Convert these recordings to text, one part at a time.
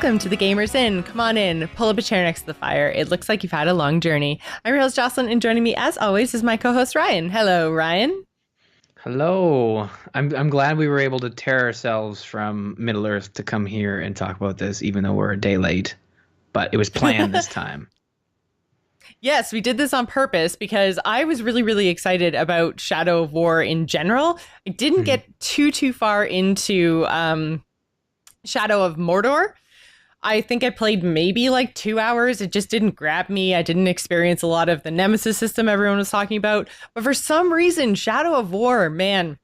Welcome to the Gamers Inn. Come on in, pull up a chair next to the fire. It looks like you've had a long journey. I'm your host, Jocelyn, and joining me, as always, is my co-host, Ryan. Hello, Ryan. Hello. I'm glad we were able to tear ourselves from Middle Earth to come here and talk about this, even though we're a day late. But it was planned this time. Yes, we did this on purpose because I was really, really excited about Shadow of War in general. I didn't get too far into Shadow of Mordor. I think I played maybe like 2 hours. It just didn't grab me. I didn't experience a lot of the Nemesis system everyone was talking about. But for some reason, Shadow of War, man,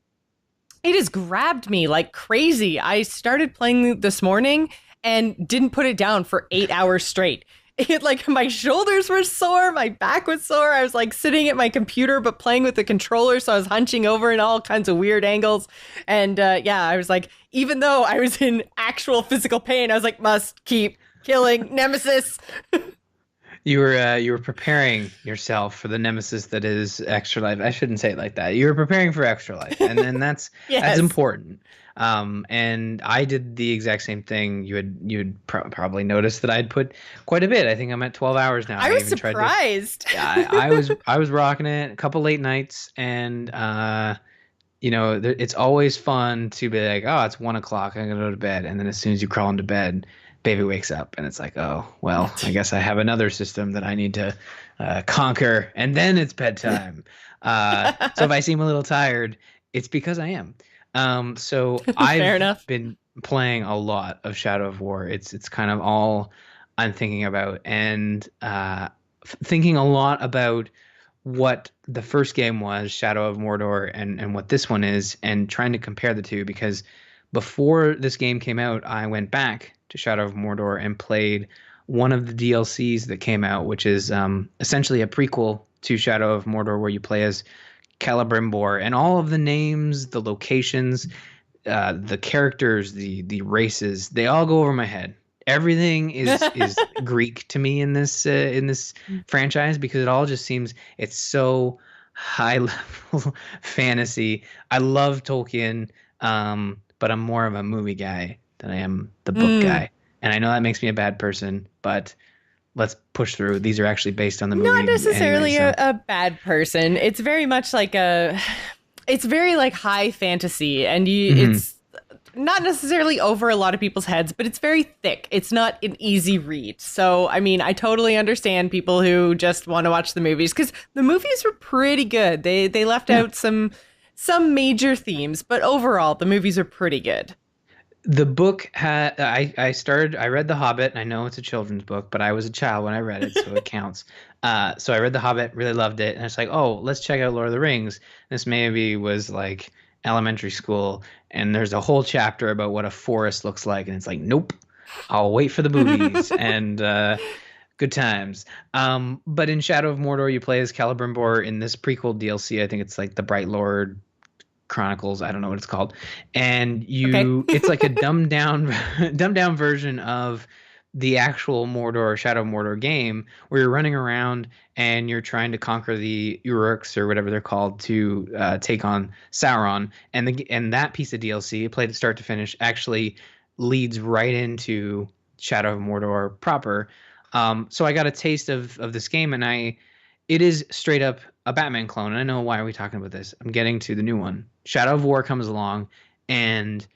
it has grabbed me like crazy. I started playing this morning and didn't put it down for 8 hours straight. It, like, my shoulders were sore, my back was sore. I was like sitting at my computer but playing with the controller, so I was hunching over in all kinds of weird angles. And yeah, I was like, even though I was in actual physical pain, I was like, must keep killing Nemesis. You were preparing yourself for the nemesis that is Extra Life. I shouldn't say it like that. You were preparing for Extra Life, and then that's Yes. that's important. And I did the exact same thing. You'd probably noticed that I'd put quite a bit. I think I'm at 12 hours now. I was even surprised. Yeah, I was rocking it a couple late nights, and it's always fun to be like, oh, it's 1 o'clock, I'm gonna go to bed, and then as soon as you crawl into bed, baby wakes up, and it's like, oh, well, I guess I have another system that I need to conquer, and then it's bedtime. So if I seem a little tired, it's because I am. So Fair I've enough. been playing a lot of Shadow of War. It's kind of all I'm thinking about, and thinking a lot about what the first game was, Shadow of Mordor, and what this one is, and trying to compare the two, because before this game came out, I went back to Shadow of Mordor and played one of the DLCs that came out, which is essentially a prequel to Shadow of Mordor, where you play as Celebrimbor, and all of the names, the locations, the characters, the races, they all go over my head. Everything is Greek to me in this franchise, because it all just seems, it's so high level fantasy. I love Tolkien, but I'm more of a movie guy than I am the book guy. And I know that makes me a bad person, but let's push through. These are actually based on the movie Not necessarily anyway, so. a bad person. It's very much like it's very like high fantasy, and it's not necessarily over a lot of people's heads, but it's very thick. It's not an easy read. So, I mean, I totally understand people who just want to watch the movies, because the movies were pretty good. They left out some major themes, but overall, the movies are pretty good. The book had I read The Hobbit, and I know it's a children's book, but I was a child when I read it, so it counts. So I read The Hobbit, really loved it, and it's like, oh, let's check out Lord of the Rings. This maybe was like elementary school, and there's a whole chapter about what a forest looks like, and it's like, nope, I'll wait for the movies. And good times. But in Shadow of Mordor, you play as Celebrimbor in this prequel DLC. I think it's like the Bright Lord Chronicles, I don't know what it's called, and it's like a dumbed down version of the actual Mordor, Shadow of Mordor game, where you're running around and you're trying to conquer the Uruks, or whatever they're called, to take on Sauron. And that piece of DLC, played it start to finish, actually leads right into Shadow of Mordor proper. So I got a taste of this game, and it is straight up a Batman clone. And I know, why are we talking about this? I'm getting to the new one. Shadow of War comes along, and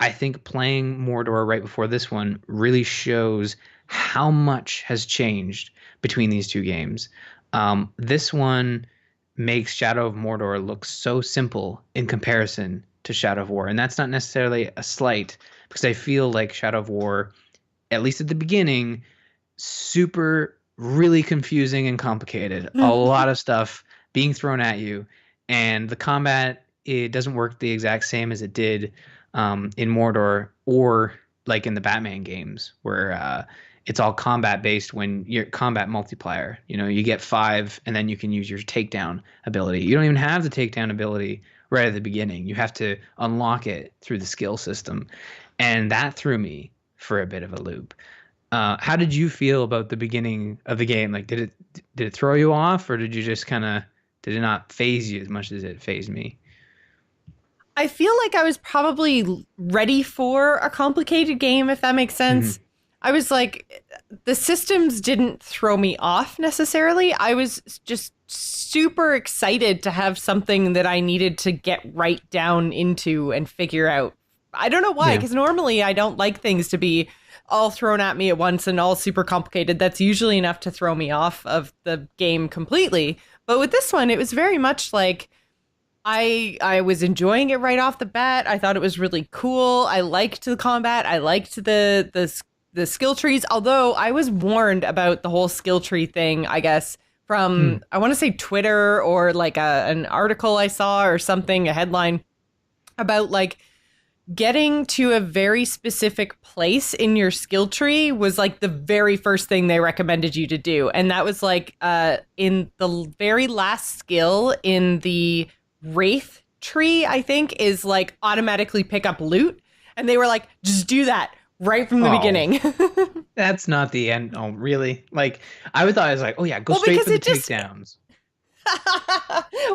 I think playing Mordor right before this one really shows how much has changed between these two games. This one makes Shadow of Mordor look so simple in comparison to Shadow of War. And that's not necessarily a slight, because I feel like Shadow of War, at least at the beginning, super really confusing and complicated. A lot of stuff being thrown at you, and the combat, it doesn't work the exact same as it did in Mordor, or like in the Batman games, where it's all combat based. When you're combat multiplier, you get 5, and then you can use your takedown ability. You don't even have the takedown ability right at the beginning. You have to unlock it through the skill system, and that threw me for a bit of a loop. How did you feel about the beginning of the game? Like, did it throw you off, or did you just did it not phase you as much as it phased me? I feel like I was probably ready for a complicated game, if that makes sense. I was like, the systems didn't throw me off necessarily. I was just super excited to have something that I needed to get right down into and figure out. I don't know why, Yeah. because normally I don't like things to be all thrown at me at once and all super complicated. That's usually enough to throw me off of the game completely. But with this one, it was very much like I was enjoying it right off the bat. I thought it was really cool. I liked the combat. I liked the skill trees. Although I was warned about the whole skill tree thing, I guess Hmm. from I want to say Twitter or like an article I saw or something, a headline about like getting to a very specific place in your skill tree was like the very first thing they recommended you to do. And that was like in the very last skill in the Wraith tree, I think, is like automatically pick up loot. And they were like, just do that right from the Oh, beginning. that's not the end. Oh, really? Like I would thought I was like, oh yeah, go Well, straight because for the it just takedowns.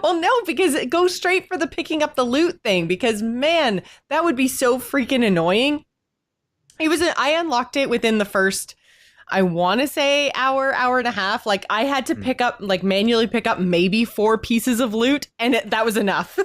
well, no, because it goes straight for the picking up the loot thing. Because man, that would be so freaking annoying. I unlocked it within the first, I want to say hour and a half. Like I had to Hmm. pick up, like manually pick up maybe 4 pieces of loot, and that was enough.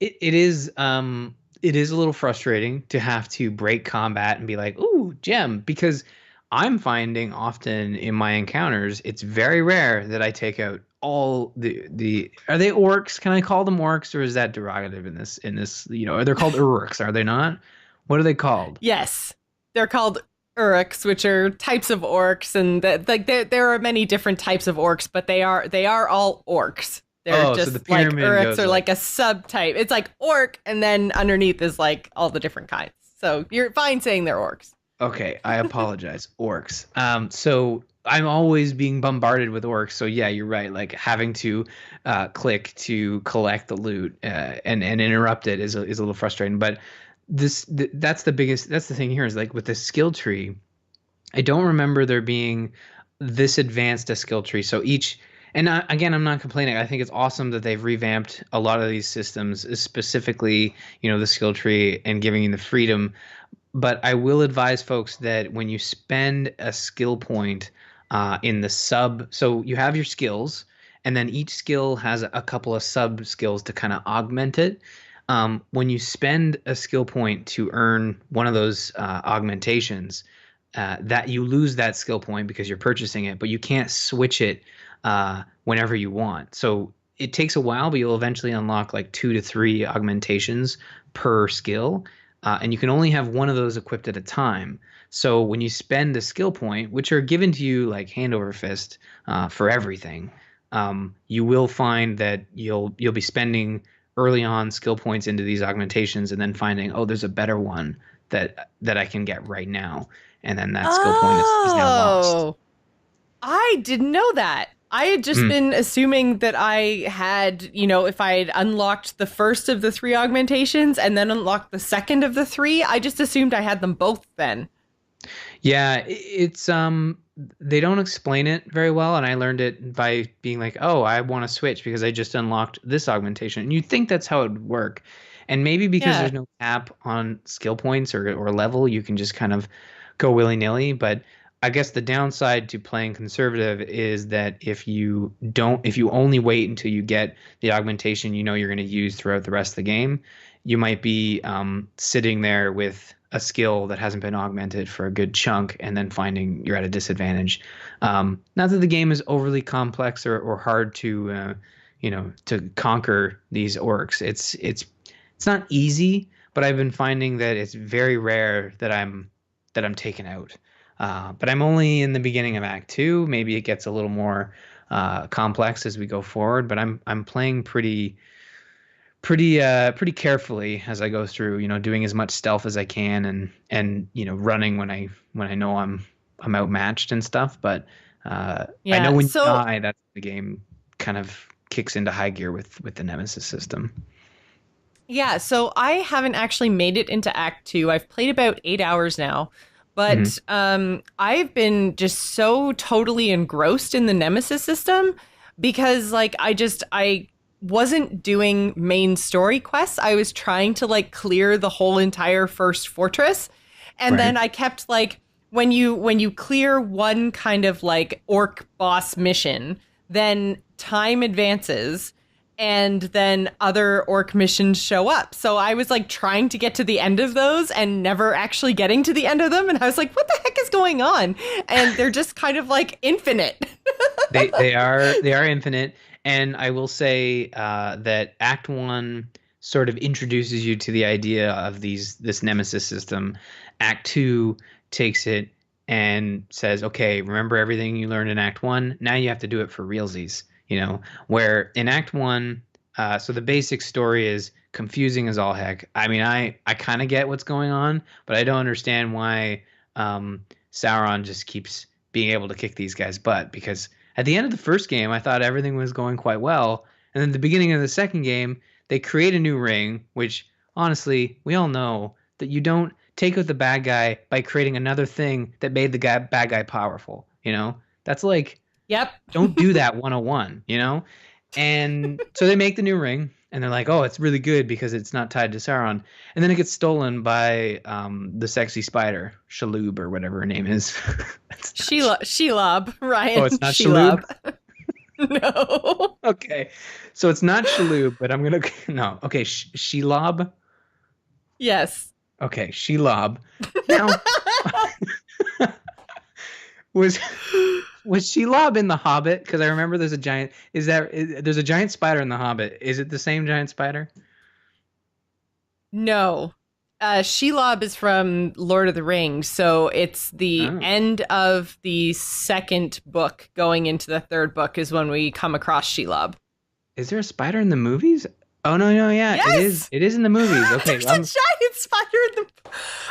It is a little frustrating to have to break combat and be like, ooh, gem, because I'm finding often in my encounters, it's very rare that I take out all the are they orcs? Can I call them orcs, or is that derogative in this, they're called urks, are they not? What are they called? Yes, they're called Uruks, which are types of orcs, and that like there are many different types of orcs, but they are all orcs. They're Oh, so the just like pyramid Uruks goes are like, like a subtype. It's like orc, and then underneath is like all the different kinds. So you're fine saying they're orcs. okay, I apologize. Orcs. So I'm always being bombarded with orcs. So yeah, you're right. Like having to click to collect the loot and interrupt it is a little frustrating. But that's the biggest. That's the thing here is like with the skill tree. I don't remember there being this advanced a skill tree. So each, and again, I'm not complaining. I think it's awesome that they've revamped a lot of these systems, specifically, the skill tree and giving you the freedom. But I will advise folks that when you spend a skill point in the sub, so you have your skills, and then each skill has a couple of sub skills to kind of augment it. When you spend a skill point to earn one of those augmentations, that you lose that skill point because you're purchasing it, but you can't switch it whenever you want. So it takes a while, but you'll eventually unlock like 2 to 3 augmentations per skill, and you can only have one of those equipped at a time. So when you spend a skill point, which are given to you like hand over fist for everything, you will find that you'll be spending early on skill points into these augmentations, and then finding, oh, there's a better one that I can get right now, and then that skill point is now lost. Oh, I didn't know that. I had just Mm. been assuming that I had, if I had unlocked the first of the 3 augmentations and then unlocked the second of the 3, I just assumed I had them both then. Yeah, it's they don't explain it very well, and I learned it by being like, "Oh, I want to switch because I just unlocked this augmentation." And you'd think that's how it would work. And maybe because Yeah. there's no cap on skill points or level, you can just kind of go willy-nilly, but I guess the downside to playing conservative is that if you only wait until you get the augmentation you're going to use throughout the rest of the game, you might be sitting there with a skill that hasn't been augmented for a good chunk and then finding you're at a disadvantage. Not that the game is overly complex or hard to conquer these orcs. It's not easy, but I've been finding that it's very rare that I'm taken out. But I'm only in the beginning of Act Two. Maybe it gets a little more complex as we go forward. But I'm playing pretty carefully as I go through. Doing as much stealth as I can, and running when I know I'm outmatched and stuff. But I know Yeah. when you So, die, that's when the game kind of kicks into high gear with the Nemesis system. yeah, so I haven't actually made it into Act Two. I've played about 8 hours now, Hmm. but I've been just so totally engrossed in the Nemesis system because, like, I wasn't doing main story quests. I was trying to like clear the whole entire first fortress, and Right. then I kept like when you clear one kind of like orc boss mission, then time advances and then other orc missions show up. So I was like trying to get to the end of those and never actually getting to the end of them, and I was like, what the heck is going on? And they're just kind of like infinite. They are infinite, and I will say that Act One sort of introduces you to the idea of this nemesis system. Act Two takes it and says, okay, remember everything you learned in Act One. Now you have to do it for realsies. Where in Act One, so the basic story is confusing as all heck. I mean, I kind of get what's going on, but I don't understand why Sauron just keeps being able to kick these guys' butt, because at the end of the first game, I thought everything was going quite well. And then the beginning of the second game, they create a new ring, which honestly, we all know that you don't take out the bad guy by creating another thing that made the bad guy powerful. That's like, Yep. don't do that 101. And so they make the new ring, and they're like, oh, it's really good because it's not tied to Sauron. And then it gets stolen by the sexy spider, Shalhoub, or whatever her name is. Shelob, Ryan. Oh, it's not Shalhoub? No. Okay. So it's not Shalhoub, but I'm going to... No. Okay, Shelob? Yes. Okay, Shelob. Now, was Shelob in The Hobbit? Because I remember there's a giant... There's a giant spider in The Hobbit. Is it the same giant spider? No. Shelob is from Lord of the Rings, so it's the end of the second book going into the third book is when we come across Shelob. Is there a spider in the movies? Oh, no, yeah. Yes! It is in the movies. Okay. There's a giant spider in the...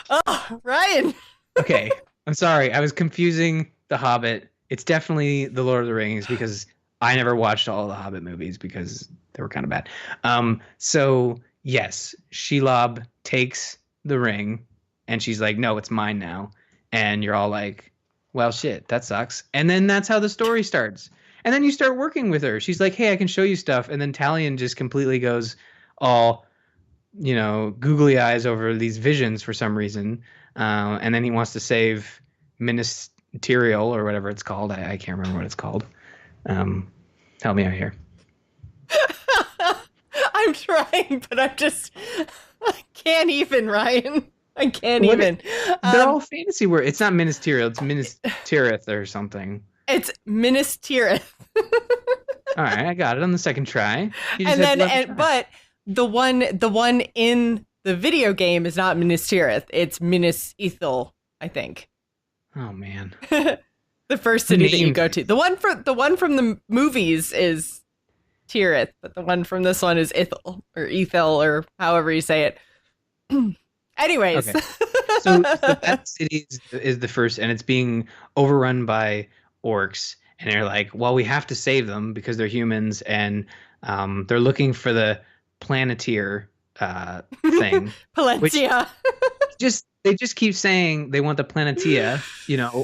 Oh, Ryan. Okay. I'm sorry. I was confusing The Hobbit. It's definitely the Lord of the Rings, because I never watched all the Hobbit movies because they were kind of bad. So yes, Shelob takes the ring and she's like, no, it's mine now. And you're all like, well, shit, that sucks. And then that's how the story starts. And then you start working with her. She's like, hey, I can show you stuff. And then Talion just completely goes all, googly eyes over these visions for some reason. And then he wants to save Ministerial or whatever it's called. I can't remember what it's called. Help me out here. I'm trying, but I can't even, Ryan. I can't even. They're all fantasy words. It's not ministerial. It's Minas or something. It's Minas Tirith. All right, I got it on the second try. But the one in the video game is not Minas Tirith. It's Minas Ithil, I think. Oh man. The first city that you go to. The one from the movies is Tirith, but the one from this one is Ithil or however you say it. Anyways. Okay. So that city is the first, and it's being overrun by orcs, and they're like, well, we have to save them because they're humans, and they're looking for the Planeteer thing. Palencia. They just keep saying they want the Planetia,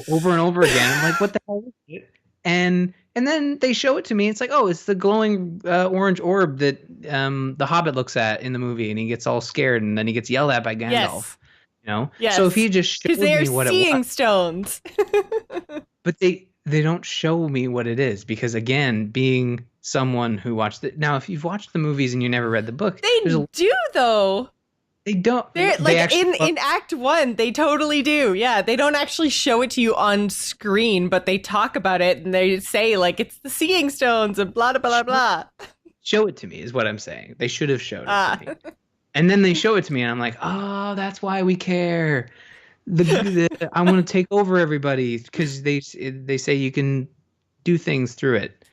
over and over again. I'm like, what the hell is it? And then they show it to me. It's like, oh, it's the glowing orange orb that the Hobbit looks at in the movie, and he gets all scared, and then he gets yelled at by Gandalf. Yes. So if he just showed me what it was, seeing stones. But they don't show me what it is, because again, being someone who watched it now, if you've watched the movies and you never read the book, they do though. They don't. They're like in Act 1, they totally do. Yeah, they don't actually show it to you on screen, but they talk about it and they say like it's the seeing stones and blah blah blah blah. Show it to me is what I'm saying. They should have showed it to me. And then they show it to me, and I'm like, oh, that's why we care. I want to take over everybody because they say you can do things through it.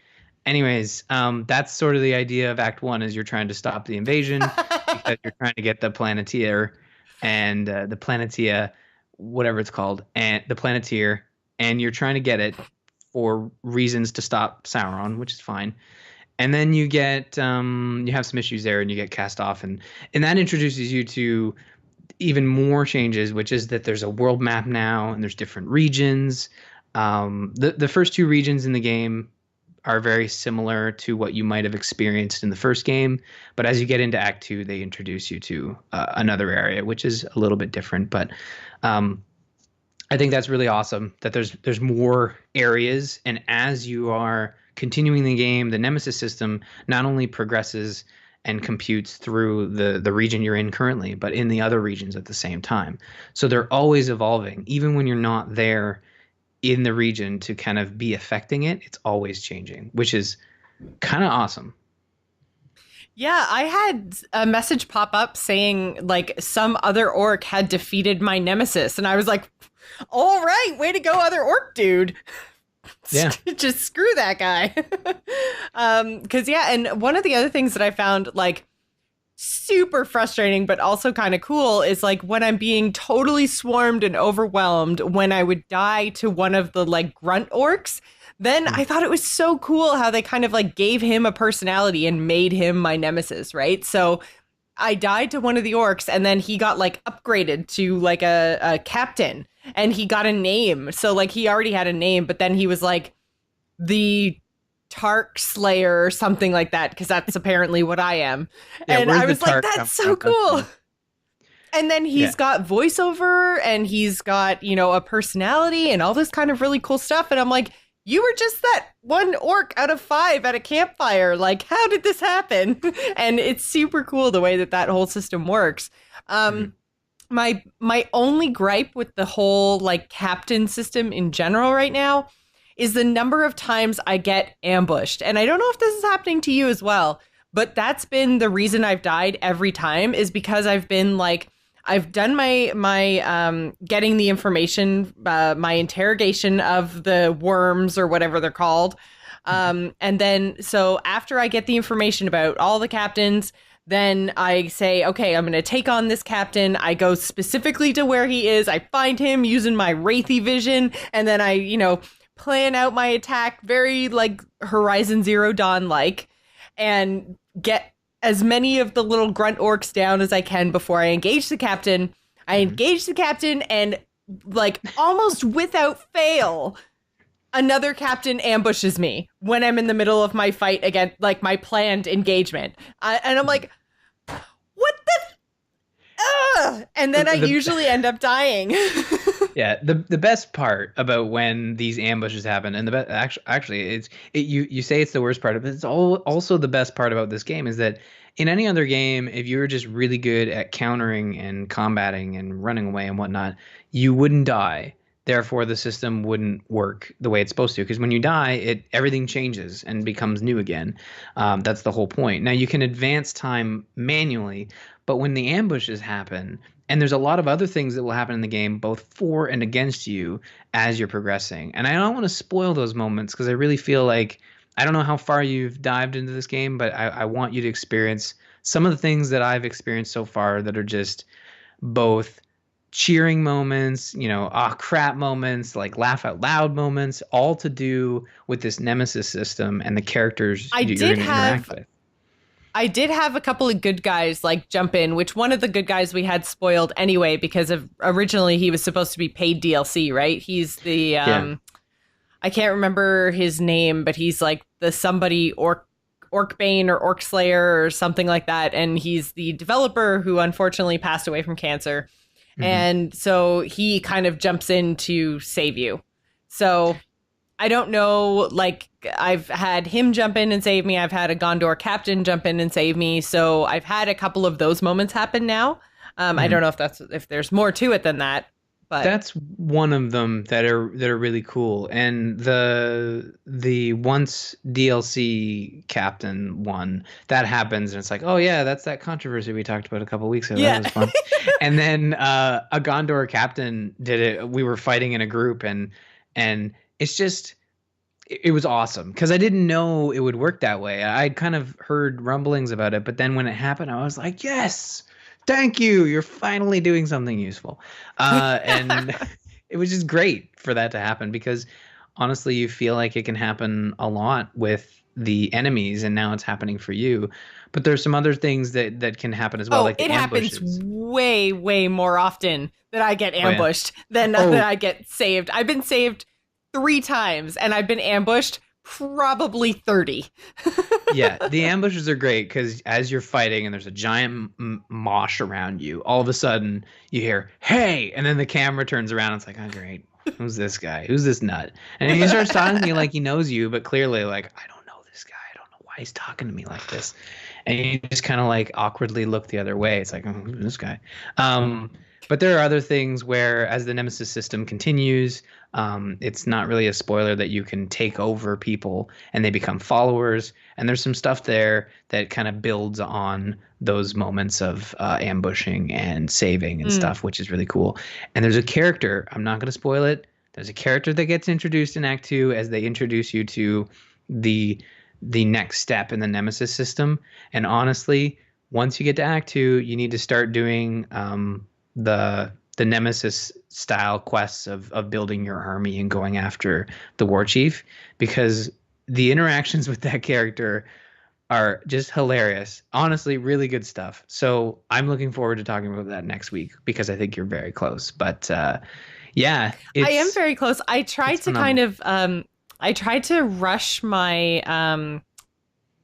Anyways, that's sort of the idea of Act 1 is you're trying to stop the invasion because you're trying to get the Planeteer and the Planetia, whatever it's called, and the Planeteer, and you're trying to get it for reasons to stop Sauron, which is fine. And then you get you have some issues there, and you get cast off, and that introduces you to even more changes, which is that there's a world map now, and there's different regions. The first two regions in the game are very similar to what you might have experienced in the first game, but as you get into Act 2, they introduce you to another area, which is a little bit different. But I think that's really awesome that there's more areas, and as you are continuing the game, the Nemesis system not only progresses and computes through the region you're in currently, but in the other regions at the same time. So they're always evolving, even when you're not there in the region to kind of be affecting it. It's always changing, which is kind of awesome. Yeah, I had a message pop up saying like some other orc had defeated my nemesis, and I was like, "All right, way to go, other orc dude." Yeah. Just screw that guy. Because yeah, and one of the other things that I found like super frustrating, but also kind of cool is like when I'm being totally swarmed and overwhelmed, when I would die to one of the like grunt orcs. Then I thought it was so cool how they kind of like gave him a personality and made him my nemesis, right? So I died to one of the orcs and then he got like upgraded to like a captain and he got a name. So like he already had a name, but then he was like the Tark Slayer or something like that, because that's apparently what I am. Yeah, And where's I the was like, Tark come that's so from? cool. And then Yeah. he's got voiceover and he's got, you know, a personality and all this kind of really cool stuff. And I'm like, you were just that one orc out of 5 at a campfire. Like, how did this happen? And it's super cool the way that that whole system works. Mhm. My only gripe with the whole like captain system in general right now is the number of times I get ambushed. And I don't know if this is happening to you as well, but that's been the reason I've died every time, is because I've been like, I've done my getting the information, my interrogation of the worms or whatever they're called. And then so after I get the information about all the captains, then I say, okay, I'm going to take on this captain. I go specifically to where he is. I find him using my wraithy vision. And then I, you know, plan out my attack very like Horizon Zero Dawn like, and get as many of the little grunt orcs down as I can before I engage the captain. I Mhm. engage the captain and like almost without fail, another captain ambushes me when I'm in the middle of my fight against like my planned engagement. And I'm like, what the? And then I The usually end up dying. Yeah, the best part about when these ambushes happen, and the best actually you say it's the worst part, but it's also the best part about this game is that in any other game, if you were just really good at countering and combating and running away and whatnot, you wouldn't die. Therefore, the system wouldn't work the way it's supposed to. Because when you die, everything changes and becomes new again. That's the whole point. Now you can advance time manually, but when the ambushes happen, and there's a lot of other things that will happen in the game, both for and against you as you're progressing. And I don't want to spoil those moments because I really feel like I don't know how far you've dived into this game, but I want you to experience some of the things that I've experienced so far that are just both cheering moments, you know, ah crap moments, like laugh out loud moments, all to do with this nemesis system and the characters I you're did going to interact have with. I did have a couple of good guys like jump in, which one of the good guys we had spoiled anyway because of originally he was supposed to be paid DLC, right? He's the Yeah. I can't remember his name, but he's like the somebody Orcbane or Orc Slayer or something like that, and he's the developer who unfortunately passed away from cancer. Hmm. And so he kind of jumps in to save you. So I don't know, like I've had him jump in and save me. I've had a Gondor captain jump in and save me. So I've had a couple of those moments happen now. I don't know if there's more to it than that, but That's one of them that are really cool. And the once DLC captain one that happens and it's like, oh yeah, that's that controversy we talked about a couple weeks ago. That yeah. was fun. And then a Gondor captain did it. We were fighting in a group and it's just it was awesome because I didn't know it would work that way. I'd kind of heard rumblings about it, but then when it happened, I was like, yes, thank you. You're finally doing something useful. And it was just great for that to happen because honestly, you feel like it can happen a lot with the enemies, and now it's happening for you. But there's some other things that can happen as well, Oh, like the it happens ambushes. way, way more often that I get Oh yeah. ambushed than that Oh, I get saved. I've been saved 3 times and I've been ambushed probably 30. yeah, the ambushes are great because as you're fighting and there's a giant mosh around you, all of a sudden you hear "Hey!" and then the camera turns around. And it's like, oh great, who's this guy? Who's this nut? And he starts talking to you like he knows you, but clearly like, I don't know this guy. I don't know why he's talking to me like this. And you just kind of like awkwardly look the other way. It's like, oh, who's this guy? But there are other things where, as the Nemesis system continues, it's not really a spoiler that you can take over people and they become followers. And there's some stuff there that kind of builds on those moments of ambushing and saving and stuff, which is really cool. And there's a character, I'm not going to spoil it. There's a character that gets introduced in Act 2 as they introduce you to the next step in the Nemesis system. And honestly, once you get to Act 2, you need to start doing the Nemesis style quests of building your army and going after the war chief, because the interactions with that character are just hilarious. Honestly, really good stuff. So I'm looking forward to talking about that next week because I think you're very close. But yeah, I am very close. I tried to kind of I tried to rush my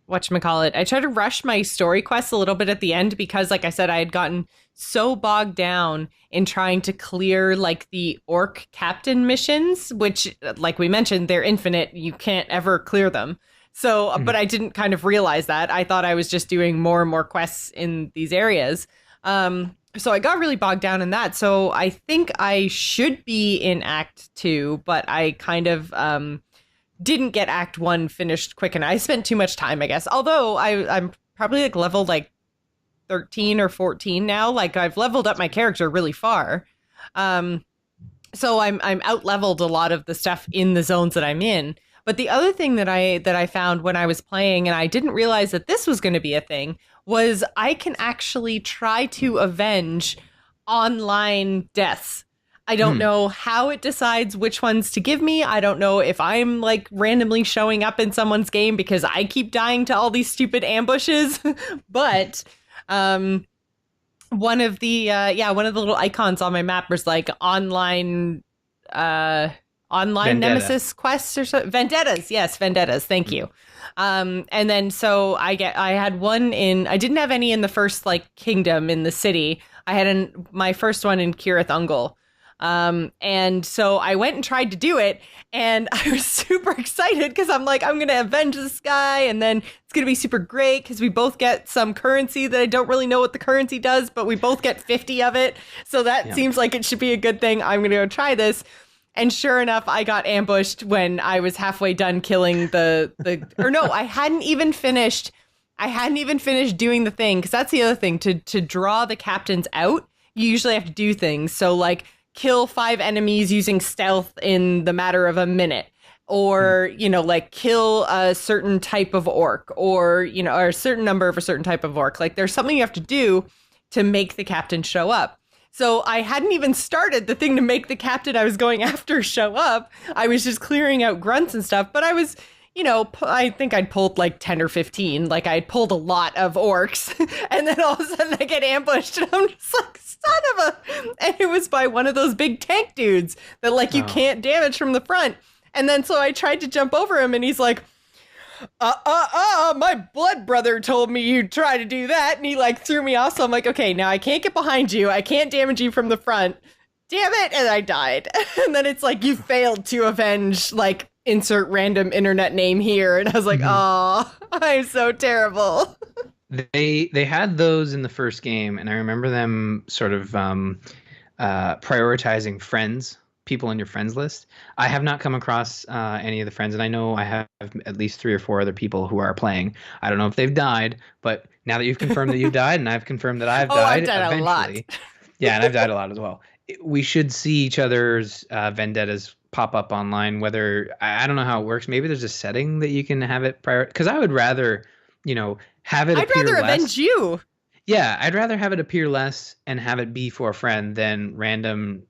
whatchamacallit. I tried to rush my story quests a little bit at the end because, like I said, I had gotten so bogged down in trying to clear like the orc captain missions, which, like we mentioned, they're infinite. You can't ever clear them. So, but I didn't kind of realize that. I thought I was just doing more and more quests in these areas. So I got really bogged down in that. So I think I should be in Act 2, but I kind of didn't get Act 1 finished quick enough. I spent too much time, I guess. Although I'm probably like level like 13 or 14 now. Like I've leveled up my character really far. So I'm out leveled a lot of the stuff in the zones that I'm in. But the other thing that I found when I was playing, and I didn't realize that this was going to be a thing, was I can actually try to avenge online deaths. I don't know how it decides which ones to give me. I don't know if I'm like randomly showing up in someone's game because I keep dying to all these stupid ambushes. But one of the little icons on my map was like online Vendetta. nemesis quests or so. Vendettas. Yes, vendettas. Thank you. And then so I had one I didn't have any in the first like kingdom in the city. I had my first one in Cirith Ungol. And so I went and tried to do it, and I was super excited because I'm like, I'm going to avenge this guy, and then it's going to be super great because we both get some currency that I don't really know what the currency does, but we both get 50 of it. So that seems like it should be a good thing. I'm going to go try this. And sure enough, I got ambushed when I was halfway done killing or no, I hadn't even finished doing the thing, because that's the other thing. To draw the captains out, you usually have to do things. So like kill 5 enemies using stealth in the matter of a minute, or, like kill a certain type of orc, or, or a certain number of a certain type of orc. Like there's something you have to do to make the captain show up. So I hadn't even started the thing to make the captain I was going after show up. I was just clearing out grunts and stuff, but I was, I think I'd pulled like 10 or 15. Like I'd pulled a lot of orcs, and then all of a sudden I get ambushed, and I'm just like, son of a, and it was by one of those big tank dudes that like you can't damage from the front. And then so I tried to jump over him, and he's like, my blood brother told me you'd try to do that, and he like threw me off. So I'm like, okay, now I can't get behind you, I can't damage you from the front, damn it. And I died. And then it's like, you failed to avenge, like insert random internet name here. And I was like, oh, I'm so terrible. They had those in the first game, and I remember them sort of prioritizing friends, people in your friends list. I have not come across any of the friends, and I know I have at least 3 or 4 other people who are playing. I don't know if they've died, but now that you've confirmed that you've died, and I've confirmed that I've died, I've died eventually, a lot. yeah, and I've died a lot as well. We should see each other's vendettas pop up online. Whether I don't know how it works. Maybe there's a setting that you can have it prior. Because I would rather, have it. I'd appear rather less. avenge you. Yeah, I'd rather have it appear less and have it be for a friend than random,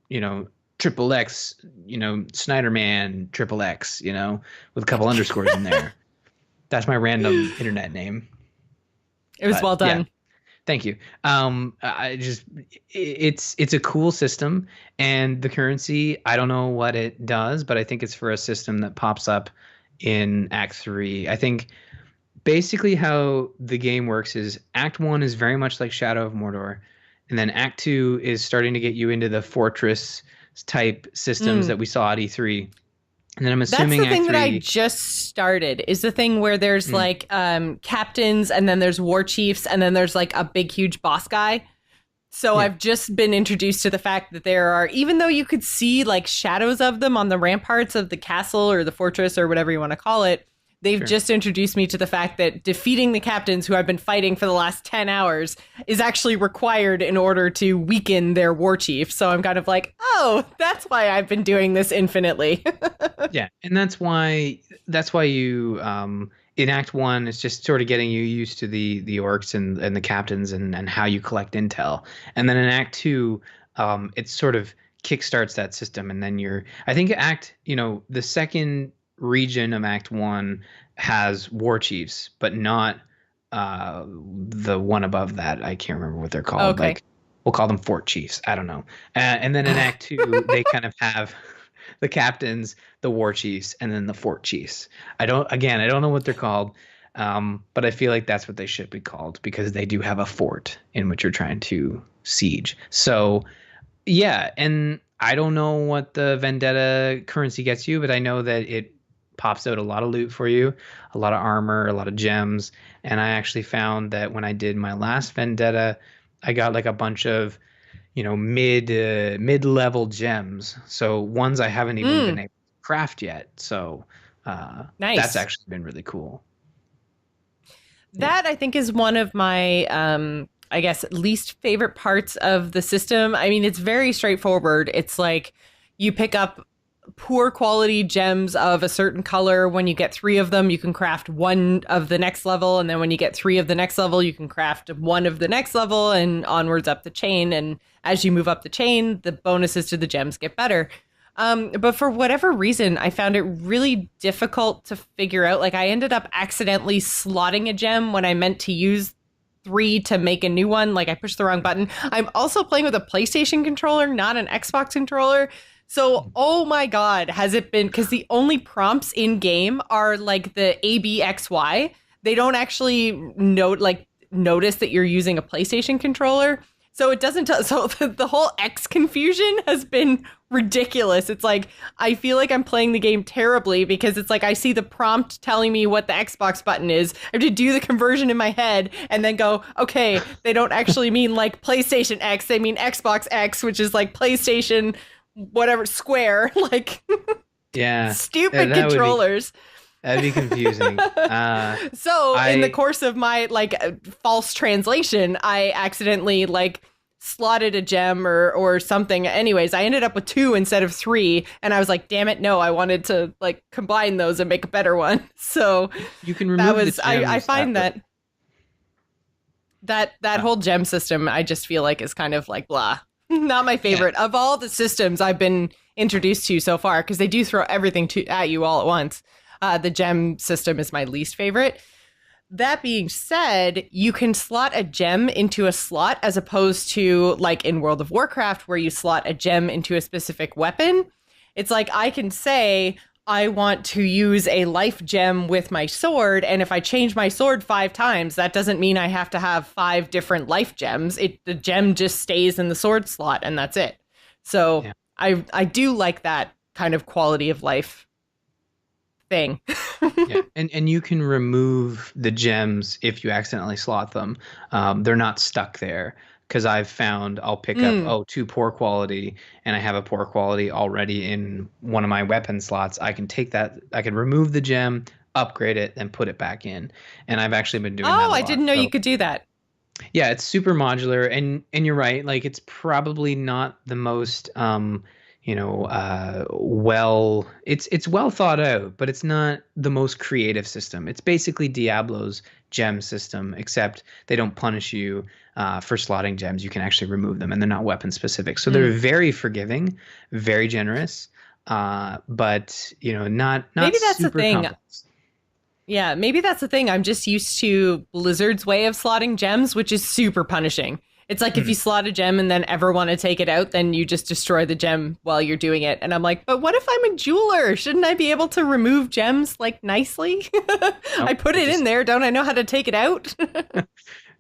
triple X, Snyderman triple X, with a couple underscores in there. That's my random internet name. It was well done. Yeah. Thank you. It's a cool system, and the currency, I don't know what it does, but I think it's for a system that pops up in Act 3. I think basically how the game works is Act 1 is very much like Shadow of Mordor, and then Act 2 is starting to get you into the fortress type systems Mm. that we saw at E3. And then I'm That's assuming the Act thing that I 3. just started, is the thing where there's Mm, like captains, and then there's war chiefs, and then there's like a big huge boss guy. So yeah, I've just been introduced to the fact that there are, even though you could see like shadows of them on the ramparts of the castle or the fortress or whatever you want to call it, they've sure. just introduced me to the fact that defeating the captains who I've been fighting for the last 10 hours is actually required in order to weaken their war chief. So I'm kind of like, oh, that's why I've been doing this infinitely. Yeah, and that's why you in Act 1 it's just sort of getting you used to the orcs and the captains and how you collect intel. And then in Act 2, it sort of kickstarts that system, and then I think the second region of Act 1 has war chiefs, but not the one above that. I can't remember what they're called. Okay. Like we'll call them fort chiefs. I don't know. And then in Act 2, they kind of have the captains, the war chiefs, and then the fort chiefs. I don't know what they're called, but I feel like that's what they should be called because they do have a fort in which you're trying to siege. So, yeah, and I don't know what the Vendetta currency gets you, but I know that it pops out a lot of loot for you, a lot of armor, a lot of gems, and I actually found that when I did my last Vendetta, I got like a bunch of mid-level gems, so ones I haven't even been Mm, able to craft yet. So that's nice. actually been really cool. Yeah. That I think is one of my, I guess, least favorite parts of the system. I mean, it's very straightforward. It's like you pick up poor quality gems of a certain color. When you get three of them, you can craft one of the next level. And then when you get three of the next level, you can craft one of the next level and onwards up the chain. And as you move up the chain, the bonuses to the gems get better. But for whatever reason, I found it really difficult to figure out. Like, I ended up accidentally slotting a gem when I meant to use three to make a new one. Like, I pushed the wrong button. I'm also playing with a PlayStation controller, not an Xbox controller. So, oh my God, has it been? Because the only prompts in game are like the ABXY. They don't actually notice that you're using a PlayStation controller. So it doesn't tell. So the whole X confusion has been ridiculous. It's like, I feel like I'm playing the game terribly because it's like I see the prompt telling me what the Xbox button is. I have to do the conversion in my head and then go, okay, they don't actually mean like PlayStation X. They mean Xbox X, which is like PlayStation, whatever, square, like Yeah, stupid that controllers. that'd be confusing. So in the I course of my false translation, I accidentally slotted a gem or something. Anyways, I ended up with two instead of three, and I was like, damn it, no, I wanted to combine those and make a better one. So you can that remove the was I gems find that whole gem system, I just feel like is kind of like blah. Not my yeah. favorite of all the systems I've been introduced to so far, because they do throw everything at you all at once. The gem system is my least favorite. That being said, you can slot a gem into a slot as opposed to like in World of Warcraft where you slot a gem into a specific weapon. It's like I can say I want to use a life gem with my sword, and if I change my sword 5 times, that doesn't mean I have to have 5 different life gems. The gem just stays in the sword slot and that's it. So Yeah. I do like that kind of quality of life thing. Yeah, and you can remove the gems if you accidentally slot them. They're not stuck there because I've found I'll pick up Mm. two poor quality, and I have a poor quality already in one of my weapon slots. I can take that, I can remove the gem, upgrade it, and put it back in. And I've actually been doing that Oh, a I lot. didn't know you So could do that. yeah, it's super modular, and you're right. Like it's probably not the most it's well thought out, but it's not the most creative system. It's basically Diablo's gem system, except they don't punish you for slotting gems. You can actually remove them, and they're not weapon specific. So they're Mm. very forgiving, very generous, but not Maybe that's the super thing. complex. Yeah, maybe that's the thing. I'm just used to Blizzard's way of slotting gems, which is super punishing. It's like if Mhm. you slot a gem and then ever want to take it out, then you just destroy the gem while you're doing it. And I'm like, but what if I'm a jeweler? Shouldn't I be able to remove gems nicely? Nope, I put you it in just there. Don't I know how to take it out?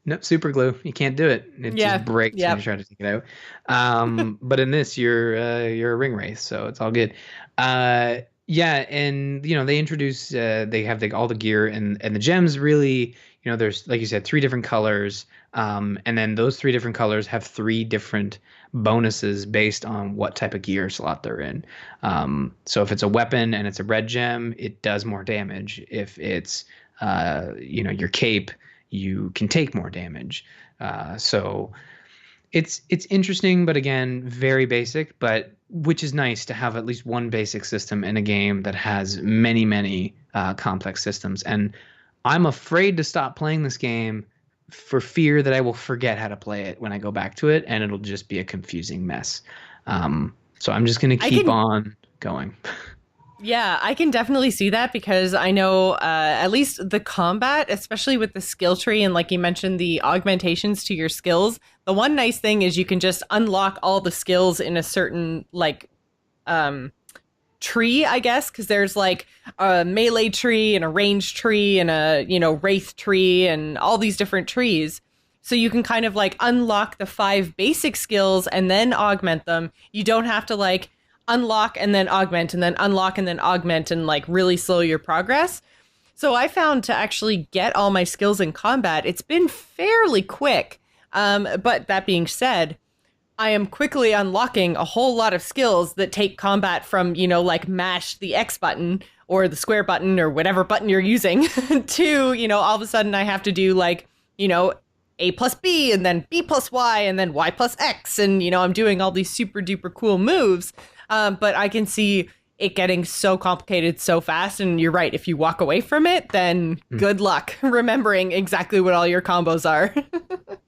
Nope, super glue. You can't do it. It just Yeah. breaks when you Yep. try to take it out. But in this, you're a ring wraith, so it's all good. Yeah, and they introduce they have all the gear and the gems. Really, there's like you said, three different colors. And then those three different colors have three different bonuses based on what type of gear slot they're in. So if it's a weapon and it's a red gem, it does more damage. If it's your cape, you can take more damage. So it's interesting, but again, very basic. But which is nice to have at least one basic system in a game that has many complex systems. And I'm afraid to stop playing this game for fear that I will forget how to play it when I go back to it, and it'll just be a confusing mess. So I'm just going to I keep can on going. Yeah, I can definitely see that because I know at least the combat, especially with the skill tree and like you mentioned, the augmentations to your skills. The one nice thing is you can just unlock all the skills in a certain um, tree, I guess, because there's like a melee tree and a range tree and a, wraith tree and all these different trees. So you can kind of like unlock the 5 basic skills and then augment them. You don't have to like unlock and then augment and then unlock and then augment and like really slow your progress. So I found to actually get all my skills in combat, it's been fairly quick. But that being said, I am quickly unlocking a whole lot of skills that take combat from, like mash the X button or the square button or whatever button you're using to, all of a sudden I have to do like, A plus B and then B plus Y and then Y plus X. And, I'm doing all these super duper cool moves. But I can see it getting so complicated so fast. And you're right. If you walk away from it, then good luck remembering exactly what all your combos are.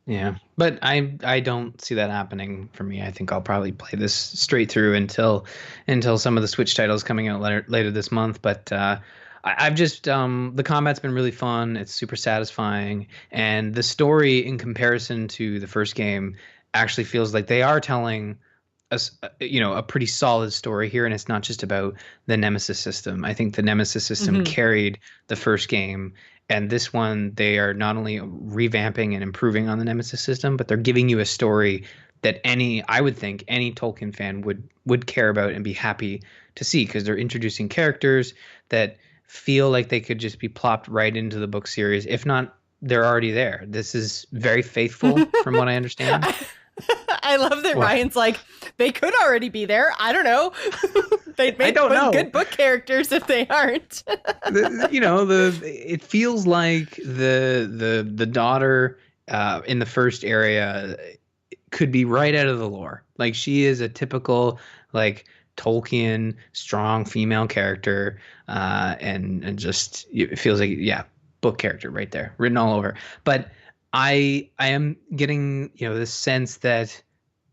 Yeah, but I don't see that happening for me. I think I'll probably play this straight through until some of the Switch titles coming out later this month. But I've just the combat's been really fun. It's super satisfying, and the story in comparison to the first game actually feels like they are telling a pretty solid story here, and it's not just about the Nemesis system. I think the Nemesis system carried the first game, and this one they are not only revamping and improving on the Nemesis system, but they're giving you a story that I would think any Tolkien fan would care about and be happy to see, because they're introducing characters that feel like they could just be plopped right into the book series. If not, they're already there. This is very faithful from what I understand. I love that What? Ryan's like, they could already be there. I don't know. They'd make don't know. good book characters if they aren't. It feels like the daughter in the first area could be right out of the lore. Like she is a typical like Tolkien strong female character, and just it feels like book character right there, written all over. But I am getting this sense that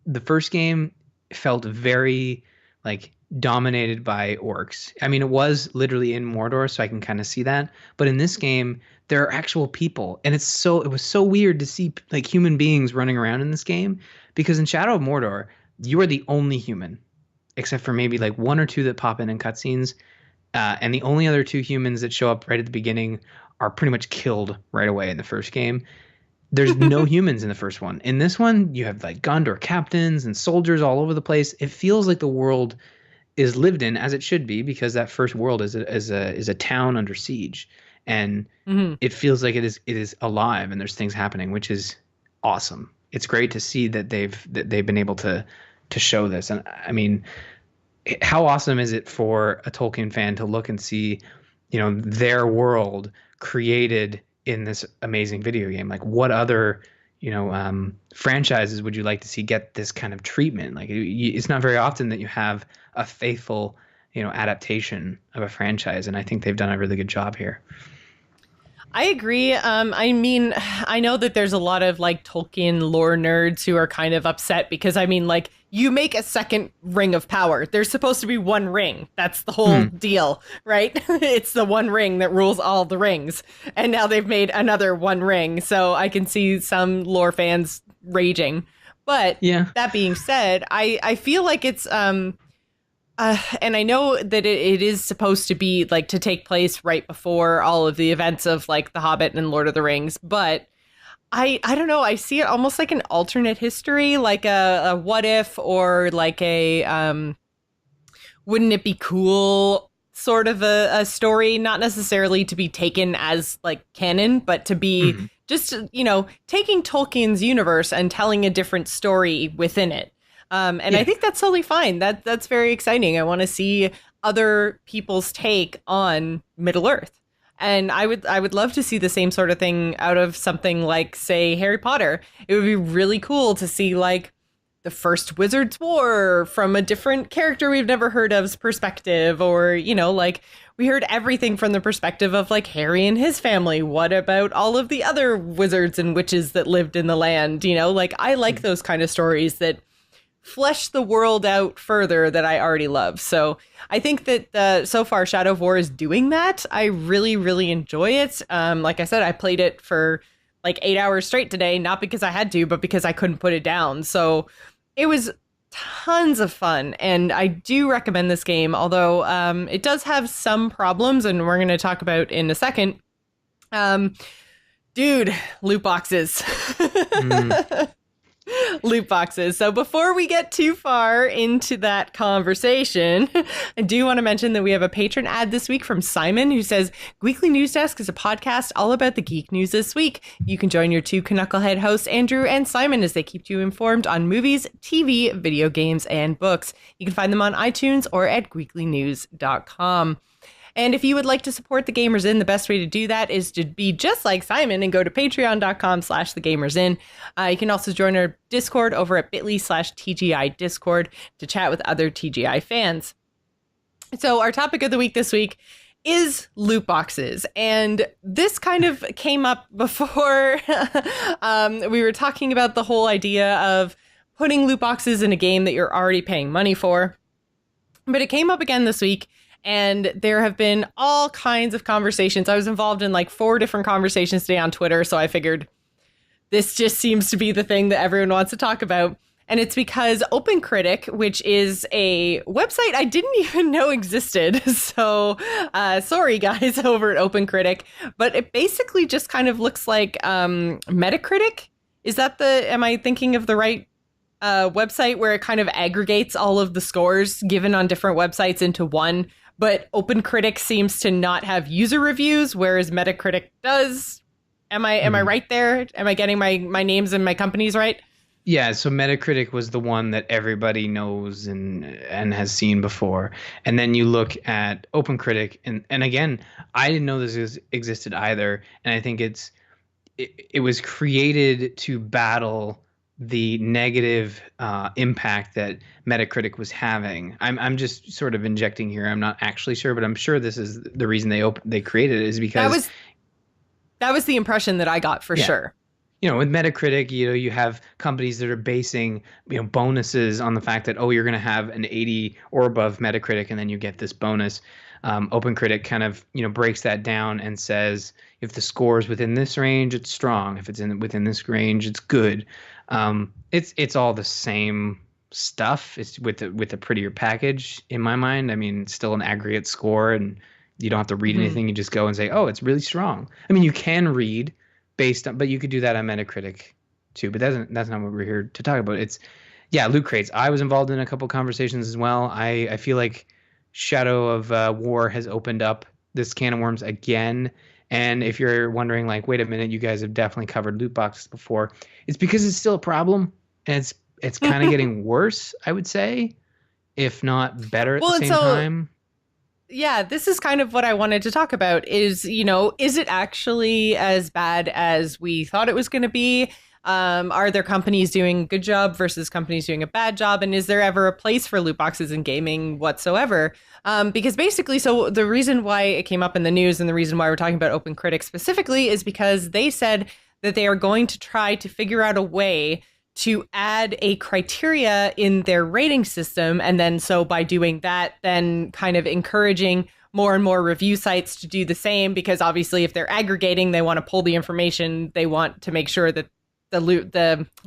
the first game felt very like dominated by orcs. I mean, it was literally in Mordor, so I can kind of see that. But in this game, there are actual people, and it was so weird to see like human beings running around in this game, because in Shadow of Mordor, you are the only human, except for maybe like one or two that pop in cutscenes, and the only other two humans that show up right at the beginning are pretty much killed right away in the first game. There's no humans in the first one. In this one, you have like Gondor captains and soldiers all over the place. It feels like the world is lived in as it should be, because that first world is a town under siege, and it feels like it is alive and there's things happening, which is awesome. It's great to see that they've been able to show this. And I mean, how awesome is it for a Tolkien fan to look and see, their world created in this amazing video game? Like, what other franchises would you like to see get this kind of treatment? Like, it's not very often that you have a faithful adaptation of a franchise, and I think they've done a really good job here. I agree. I mean, I know that there's a lot of like Tolkien lore nerds who are kind of upset because I mean, like, you make a second ring of power. There's supposed to be one ring. That's the whole deal, right? It's the one ring that rules all the rings. And now they've made another one ring. So I can see some lore fans raging. But that being said, I feel like it's and I know that it is supposed to be like to take place right before all of the events of like The Hobbit and Lord of the Rings, but I don't know. I see it almost like an alternate history, like a what if, or like a wouldn't it be cool sort of a story, not necessarily to be taken as like canon, but to be Mhm. just, taking Tolkien's universe and telling a different story within it. And I Yeah. think that's totally fine. That's very exciting. I want to see other people's take on Middle Earth. And I would love to see the same sort of thing out of something like, say, Harry Potter. It would be really cool to see like the first Wizard's War from a different character we've never heard of's perspective, or, like we heard everything from the perspective of like Harry and his family. What about all of the other wizards and witches that lived in the land? Like I like those kind of stories that flesh the world out further that I already love. So I think that so far Shadow of War is doing that. I really, really enjoy it. Like I said, I played it for like 8 hours straight today, not because I had to, but because I couldn't put it down. So it was tons of fun, and I do recommend this game, although it does have some problems, and we're going to talk about in a second. Dude, loot boxes. Mm. Loot boxes. So before we get too far into that conversation, I do want to mention that we have a patron ad this week from Simon, who says Weekly News Desk is a podcast all about the geek news this week. You can join your two knucklehead hosts, Andrew and Simon, as they keep you informed on movies, TV, video games, and books. You can find them on iTunes or at weeklynews.com. And if you would like to support The Gamers Inn, the best way to do that is to be just like Simon and go to patreon.com/thegamersin. You can also join our Discord over at bit.ly/TGI Discord to chat with other TGI fans. So our topic of the week this week is loot boxes. And this kind of came up before we were talking about the whole idea of putting loot boxes in a game that you're already paying money for. But it came up again this week. And there have been all kinds of conversations. I was involved in like 4 different conversations today on Twitter. So I figured this just seems to be the thing that everyone wants to talk about. And it's because OpenCritic, which is a website I didn't even know existed. So sorry, guys, over at OpenCritic. But it basically just kind of looks like Metacritic. Am I thinking of the right website, where it kind of aggregates all of the scores given on different websites into one? But OpenCritic seems to not have user reviews, whereas Metacritic does. Am I right there? Am I getting my names and my companies right? Yeah, so Metacritic was the one that everybody knows and has seen before. And then you look at OpenCritic, and again, I didn't know existed either. And I think it was created to battle the negative impact that Metacritic was having. I'm just sort of injecting here. I'm not actually sure, but I'm sure this is the reason they created it, is because that was the impression that I got for sure. With Metacritic, you have companies that are basing, bonuses on the fact that, oh, you're going to have an 80 or above Metacritic, and then you get this bonus. OpenCritic kind of, breaks that down and says, if the score is within this range, it's strong. If it's within this range, it's good. It's all the same stuff. It's with a prettier package in my mind. I mean, it's still an aggregate score, and you don't have to read anything. You just go and say, oh, it's really strong. I mean, you can read but you could do that on Metacritic too. But that's not what we're here to talk about. Loot crates. I was involved in a couple conversations as well. I feel like Shadow of War has opened up this can of worms again. And if you're wondering, like, wait a minute, you guys have definitely covered loot boxes before, it's because it's still a problem, and it's kind of getting worse, I would say, if not better at the same time. Yeah, this is kind of what I wanted to talk about is it actually as bad as we thought it was going to be? Are there companies doing a good job versus companies doing a bad job? And is there ever a place for loot boxes in gaming whatsoever? Because basically, so the reason why it came up in the news and the reason why we're talking about OpenCritic specifically is because they said that they are going to try to figure out a way to add a criteria in their rating system. And then so by doing that, then kind of encouraging more and more review sites to do the same, because obviously if they're aggregating, they want to pull the information. They want to make sure that the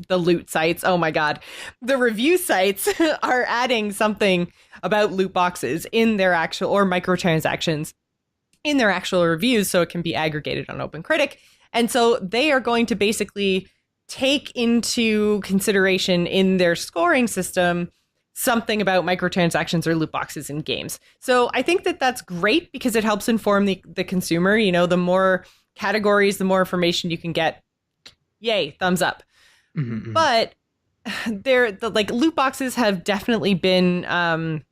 loot sites, oh my God, the review sites are adding something about loot boxes in their actual, or microtransactions in their actual reviews, so it can be aggregated on OpenCritic. And so they are going to basically take into consideration in their scoring system something about microtransactions or loot boxes in games. So I think that that's great because it helps inform the consumer. You know, the more categories, the more information you can get. Yay, thumbs up. Mm-hmm. But the like loot boxes have definitely been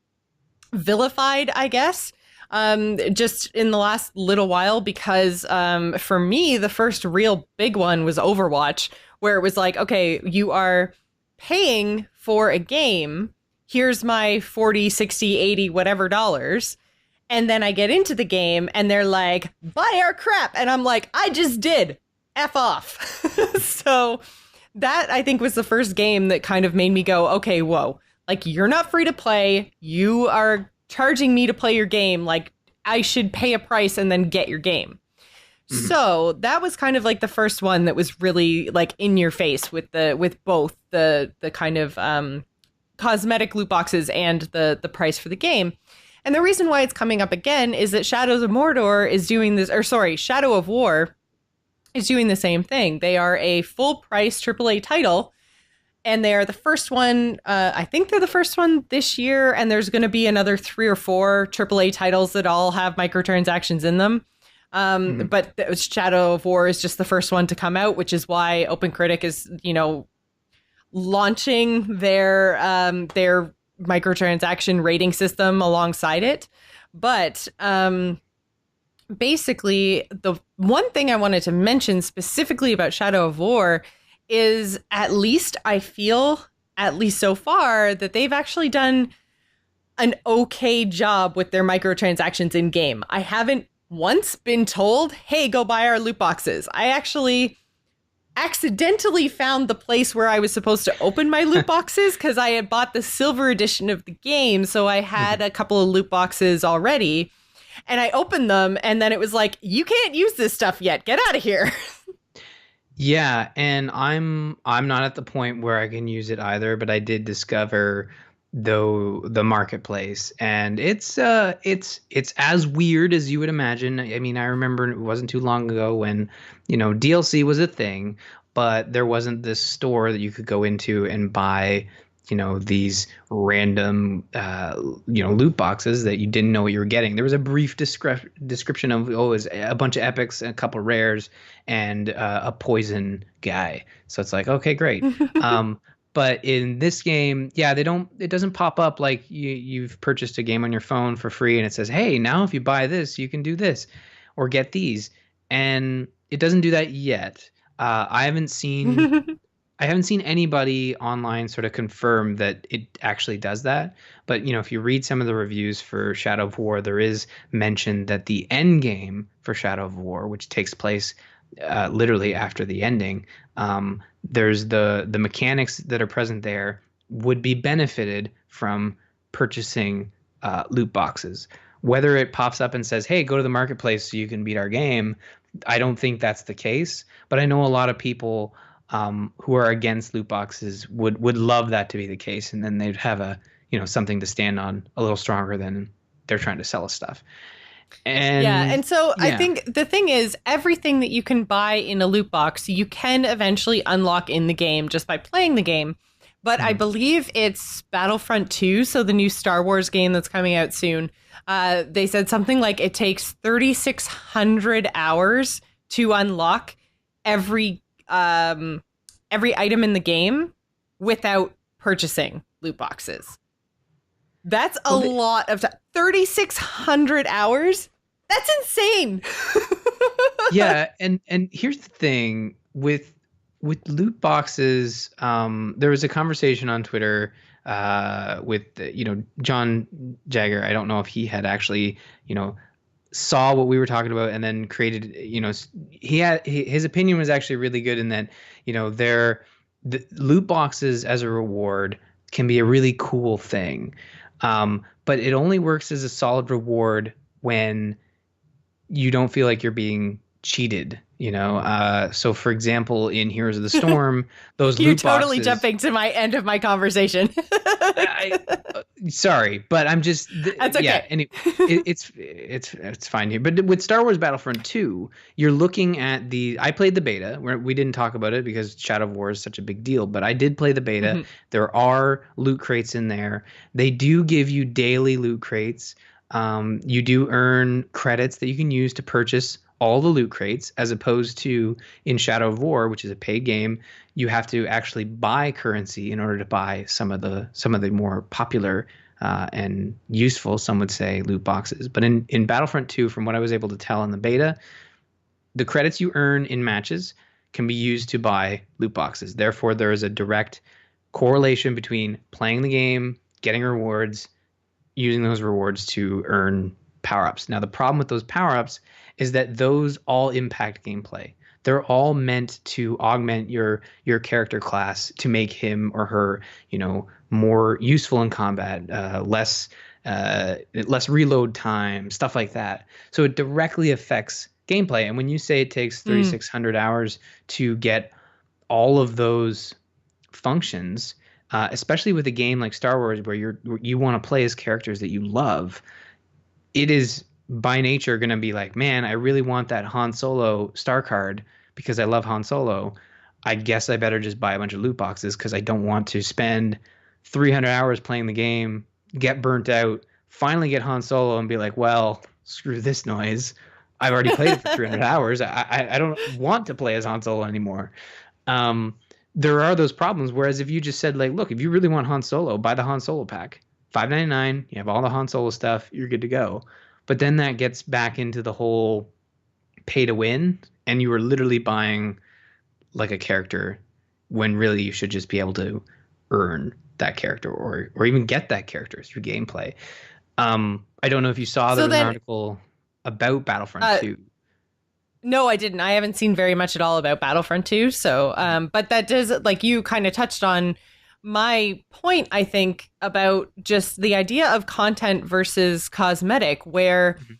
vilified, I guess, just in the last little while because for me, the first real big one was Overwatch, where it was like, okay, you are paying for a game. Here's my 40, 60, 80, whatever dollars. And then I get into the game and they're like, buy our crap. And I'm like, I just did. F off. So that I think was the first game that kind of made me go, okay, whoa, like you're not free to play. You are charging me to play your game. Like I should pay a price and then get your game. Mm-hmm. So that was kind of like the first one that was really like in your face with both the kind of cosmetic loot boxes and the price for the game. And the reason why it's coming up again is that Shadows of Mordor is doing this, or sorry, Shadow of War is doing the same thing. They are a full price AAA title, and they are the first one. I think they're the first one this year, and there's going to be another 3 or 4 AAA titles that all have microtransactions in them. But Shadow of War is just the first one to come out, which is why OpenCritic is, launching their microtransaction rating system alongside it. But basically, the one thing I wanted to mention specifically about Shadow of War is at least I feel, at least so far, that they've actually done an okay job with their microtransactions in game. I haven't once been told, hey, go buy our loot boxes. I actually accidentally found the place where I was supposed to open my loot boxes because I had bought the silver edition of the game. So I had a couple of loot boxes already and I opened them and then it was like, you can't use this stuff yet. Get out of here. Yeah, and I'm not at the point where I can use it either, but I did discover the marketplace, and it's as weird as you would imagine. I mean, I remember it wasn't too long ago when, DLC was a thing, but there wasn't this store that you could go into and buy, these random loot boxes that you didn't know what you were getting. There was a brief description of, it was a bunch of epics, a couple rares, and a poison guy. So it's like, okay, great. But in this game, yeah, it doesn't pop up like you've purchased a game on your phone for free and it says, hey, now if you buy this, you can do this or get these. And it doesn't do that yet. I haven't seen anybody online sort of confirm that it actually does that. But, if you read some of the reviews for Shadow of War, there is mention that the end game for Shadow of War, which takes place literally after the ending, there's the mechanics that are present there would be benefited from purchasing loot boxes. Whether it pops up and says, hey, go to the marketplace so you can beat our game, I don't think that's the case. But I know a lot of people who are against loot boxes would love that to be the case, and then they'd have something to stand on a little stronger than they're trying to sell us stuff. And so I think the thing is, everything that you can buy in a loot box, you can eventually unlock in the game just by playing the game. But I believe it's Battlefront 2, so the new Star Wars game that's coming out soon. They said something like it takes 3,600 hours to unlock every item in the game without purchasing loot boxes. That's a lot of time. 3,600 hours? That's insane. Yeah, and here's the thing with loot boxes. There was a conversation on Twitter with John Jagger. I don't know if he had actually saw what we were talking about and then created. His opinion was actually really good in that the loot boxes as a reward can be a really cool thing. But it only works as a solid reward when you don't feel like you're being cheated, So for example, in Heroes of the Storm, those You're loot totally boxes, jumping to my end of my conversation. I sorry, but I'm just That's yeah. okay. It's fine here. But with Star Wars Battlefront 2, you're looking at the. I played the beta. Where we didn't talk about it because Shadow of War is such a big deal. But I did play the beta. Mhm. There are loot crates in there. They do give you daily loot crates. You do earn credits that you can use to purchase all the loot crates, as opposed to in Shadow of War, which is a paid game, you have to actually buy currency in order to buy some of the more popular and useful, some would say, loot boxes. But in Battlefront 2, from what I was able to tell in the beta, the credits you earn in matches can be used to buy loot boxes. Therefore, there is a direct correlation between playing the game, getting rewards, using those rewards to earn power ups. Now, the problem with those power ups is that those all impact gameplay. They're all meant to augment your character class to make him or her, more useful in combat, less reload time, stuff like that. So it directly affects gameplay. And when you say it takes Mm. 3,600 hours to get all of those functions, especially with a game like Star Wars where you want to play as characters that you love, it is by nature going to be like, man, I really want that Han Solo star card because I love Han Solo. I guess I better just buy a bunch of loot boxes because I don't want to spend 300 hours playing the game, get burnt out, finally get Han Solo and be like, well, screw this noise. I've already played it for 300 hours. I don't want to play as Han Solo anymore. Um, there are those problems. Whereas if you just said, like, look, if you really want Han Solo, buy the Han Solo pack. $5.99. You have all the Han Solo stuff. You're good to go. But then that gets back into the whole pay to win, and you are literally buying like a character when really you should just be able to earn that character or even get that character through gameplay. I don't know if you saw there So was an then, article about Battlefront uh, 2. no, I didn't. I haven't seen very much at all about Battlefront 2. So, but that does, like, you kind of touched on my point, I think, about just the idea of content versus cosmetic, where Mhm.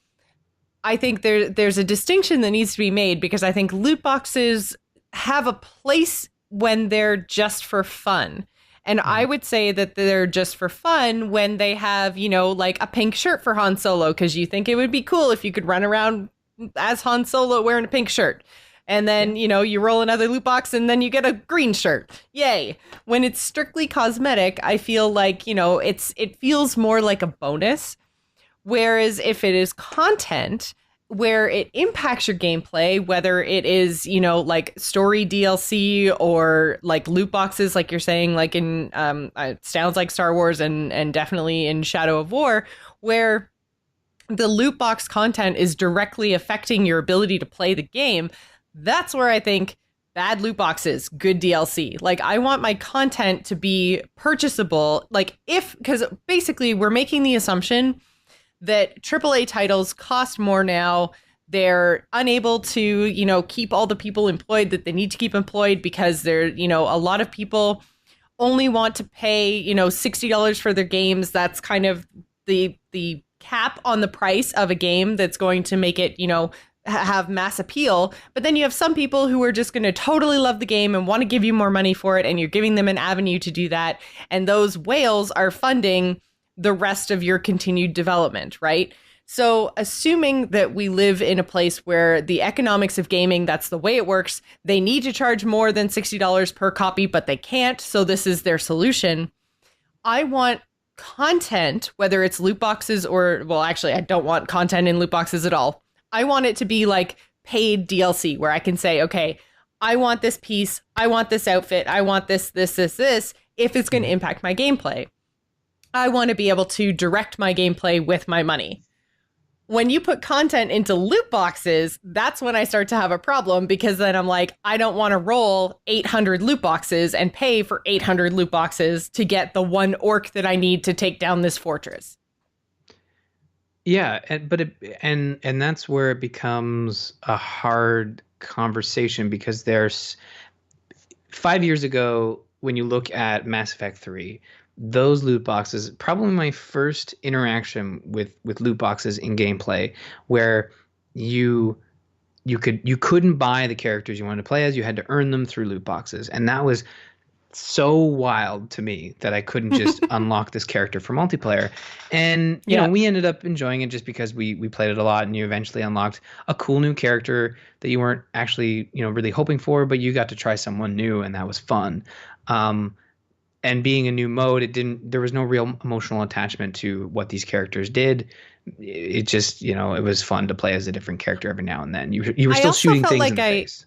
I think there's a distinction that needs to be made, because I think loot boxes have a place when they're just for fun. And I Mhm. would say that they're just for fun when they have, like a pink shirt for Han Solo, because you think it would be cool if you could run around as Han Solo wearing a pink shirt. And Yeah. then, you roll another loot box and then you get a green shirt. Yay. When it's strictly cosmetic, I feel like, it feels more like a bonus. Whereas if it is content where it impacts your gameplay, whether it is, like story DLC or like loot boxes, like you're saying, like in, it sounds like Star Wars and definitely in Shadow of War, where the loot box content is directly affecting your ability to play the game, that's where I think bad loot boxes, good DLC. Like, I want my content to be purchasable. Like, because basically we're making the assumption that AAA titles cost more now. They're unable to, keep all the people employed that they need to keep employed, because they're, a lot of people only want to pay, $60 for their games. That's kind of the cap on the price of a game that's going to make it, have mass appeal. But then you have some people who are just going to totally love the game and want to give you more money for it, and you're giving them an avenue to do that. And those whales are funding the rest of your continued development, right? So, assuming that we live in a place where the economics of gaming, that's the way it works, they need to charge more than $60 per copy, but they can't. So, this is their solution. I want content, whether it's loot boxes or, well, actually, I don't want content in loot boxes at all. I want it to be like paid DLC, where I can say, okay, I want this piece, I want this outfit, I want this, if it's going to Mhm. impact my gameplay. I want to be able to direct my gameplay with my money. When you put content into loot boxes, that's when I start to have a problem, because then I'm like, I don't want to roll 800 loot boxes and pay for 800 loot boxes to get the one orc that I need to take down this fortress. Yeah, and that's where it becomes a hard conversation because there's 5 years ago when you look at Mass Effect 3, those loot boxes, probably my first interaction with loot boxes in gameplay, where you you couldn't buy the characters you wanted to play as, you had to earn them through loot boxes, and that was so wild to me that I couldn't just unlock this character for multiplayer. And Yeah. we ended up enjoying it just because we played it a lot, and you eventually unlocked a cool new character that you weren't actually, really hoping for, but you got to try someone new, and that was fun. Um, and being a new mode, there was no real emotional attachment to what these characters did. It just, it was fun to play as a different character every now and then. You were I still also shooting felt things in like the face.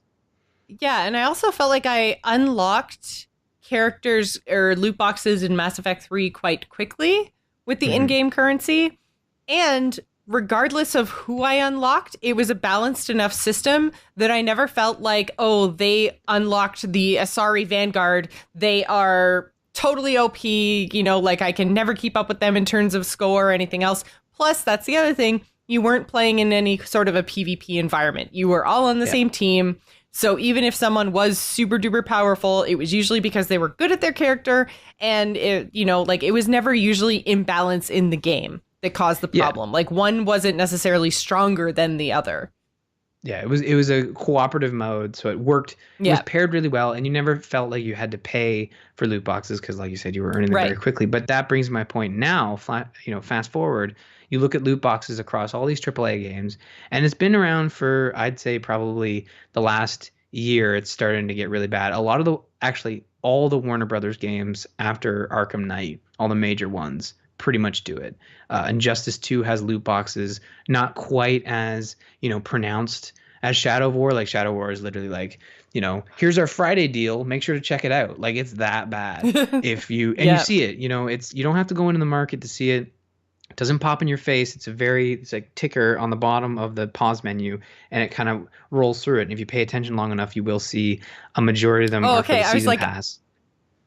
yeah, and I also felt like I unlocked characters or loot boxes in Mass Effect 3 quite quickly with the Hmm. in-game currency. And regardless of who I unlocked, it was a balanced enough system that I never felt like, oh, they unlocked the Asari Vanguard. They are totally OP, like I can never keep up with them in terms of score or anything else. Plus, that's the other thing. You weren't playing in any sort of a PvP environment. You were all on the Yeah. same team. So even if someone was super duper powerful, it was usually because they were good at their character, and it was never usually imbalance in the game that caused the Yeah. problem. Like one wasn't necessarily stronger than the other. Yeah, it was a cooperative mode, so it worked. It was Yeah, paired really well, and you never felt like you had to pay for loot boxes because, like you said, you were earning them very right. quickly. But that brings my point now. Fast forward, you look at loot boxes across all these AAA games, and it's been around for, I'd say, probably the last year. It's starting to get really bad. A lot of actually, all the Warner Brothers games after Arkham Knight, all the major ones, pretty much do it. Injustice 2 has loot boxes, not quite as pronounced as Shadow of War. Like Shadow of War is literally like, here's our Friday deal. Make sure to check it out. Like it's that bad. If you and you Yeah. see it, it's you don't have to go into the market to see it. It doesn't pop in your face. It's like ticker on the bottom of the pause menu, and it kind of rolls through it. And if you pay attention long enough, you will see a majority of them Oh, are for okay. the I was season like, pass.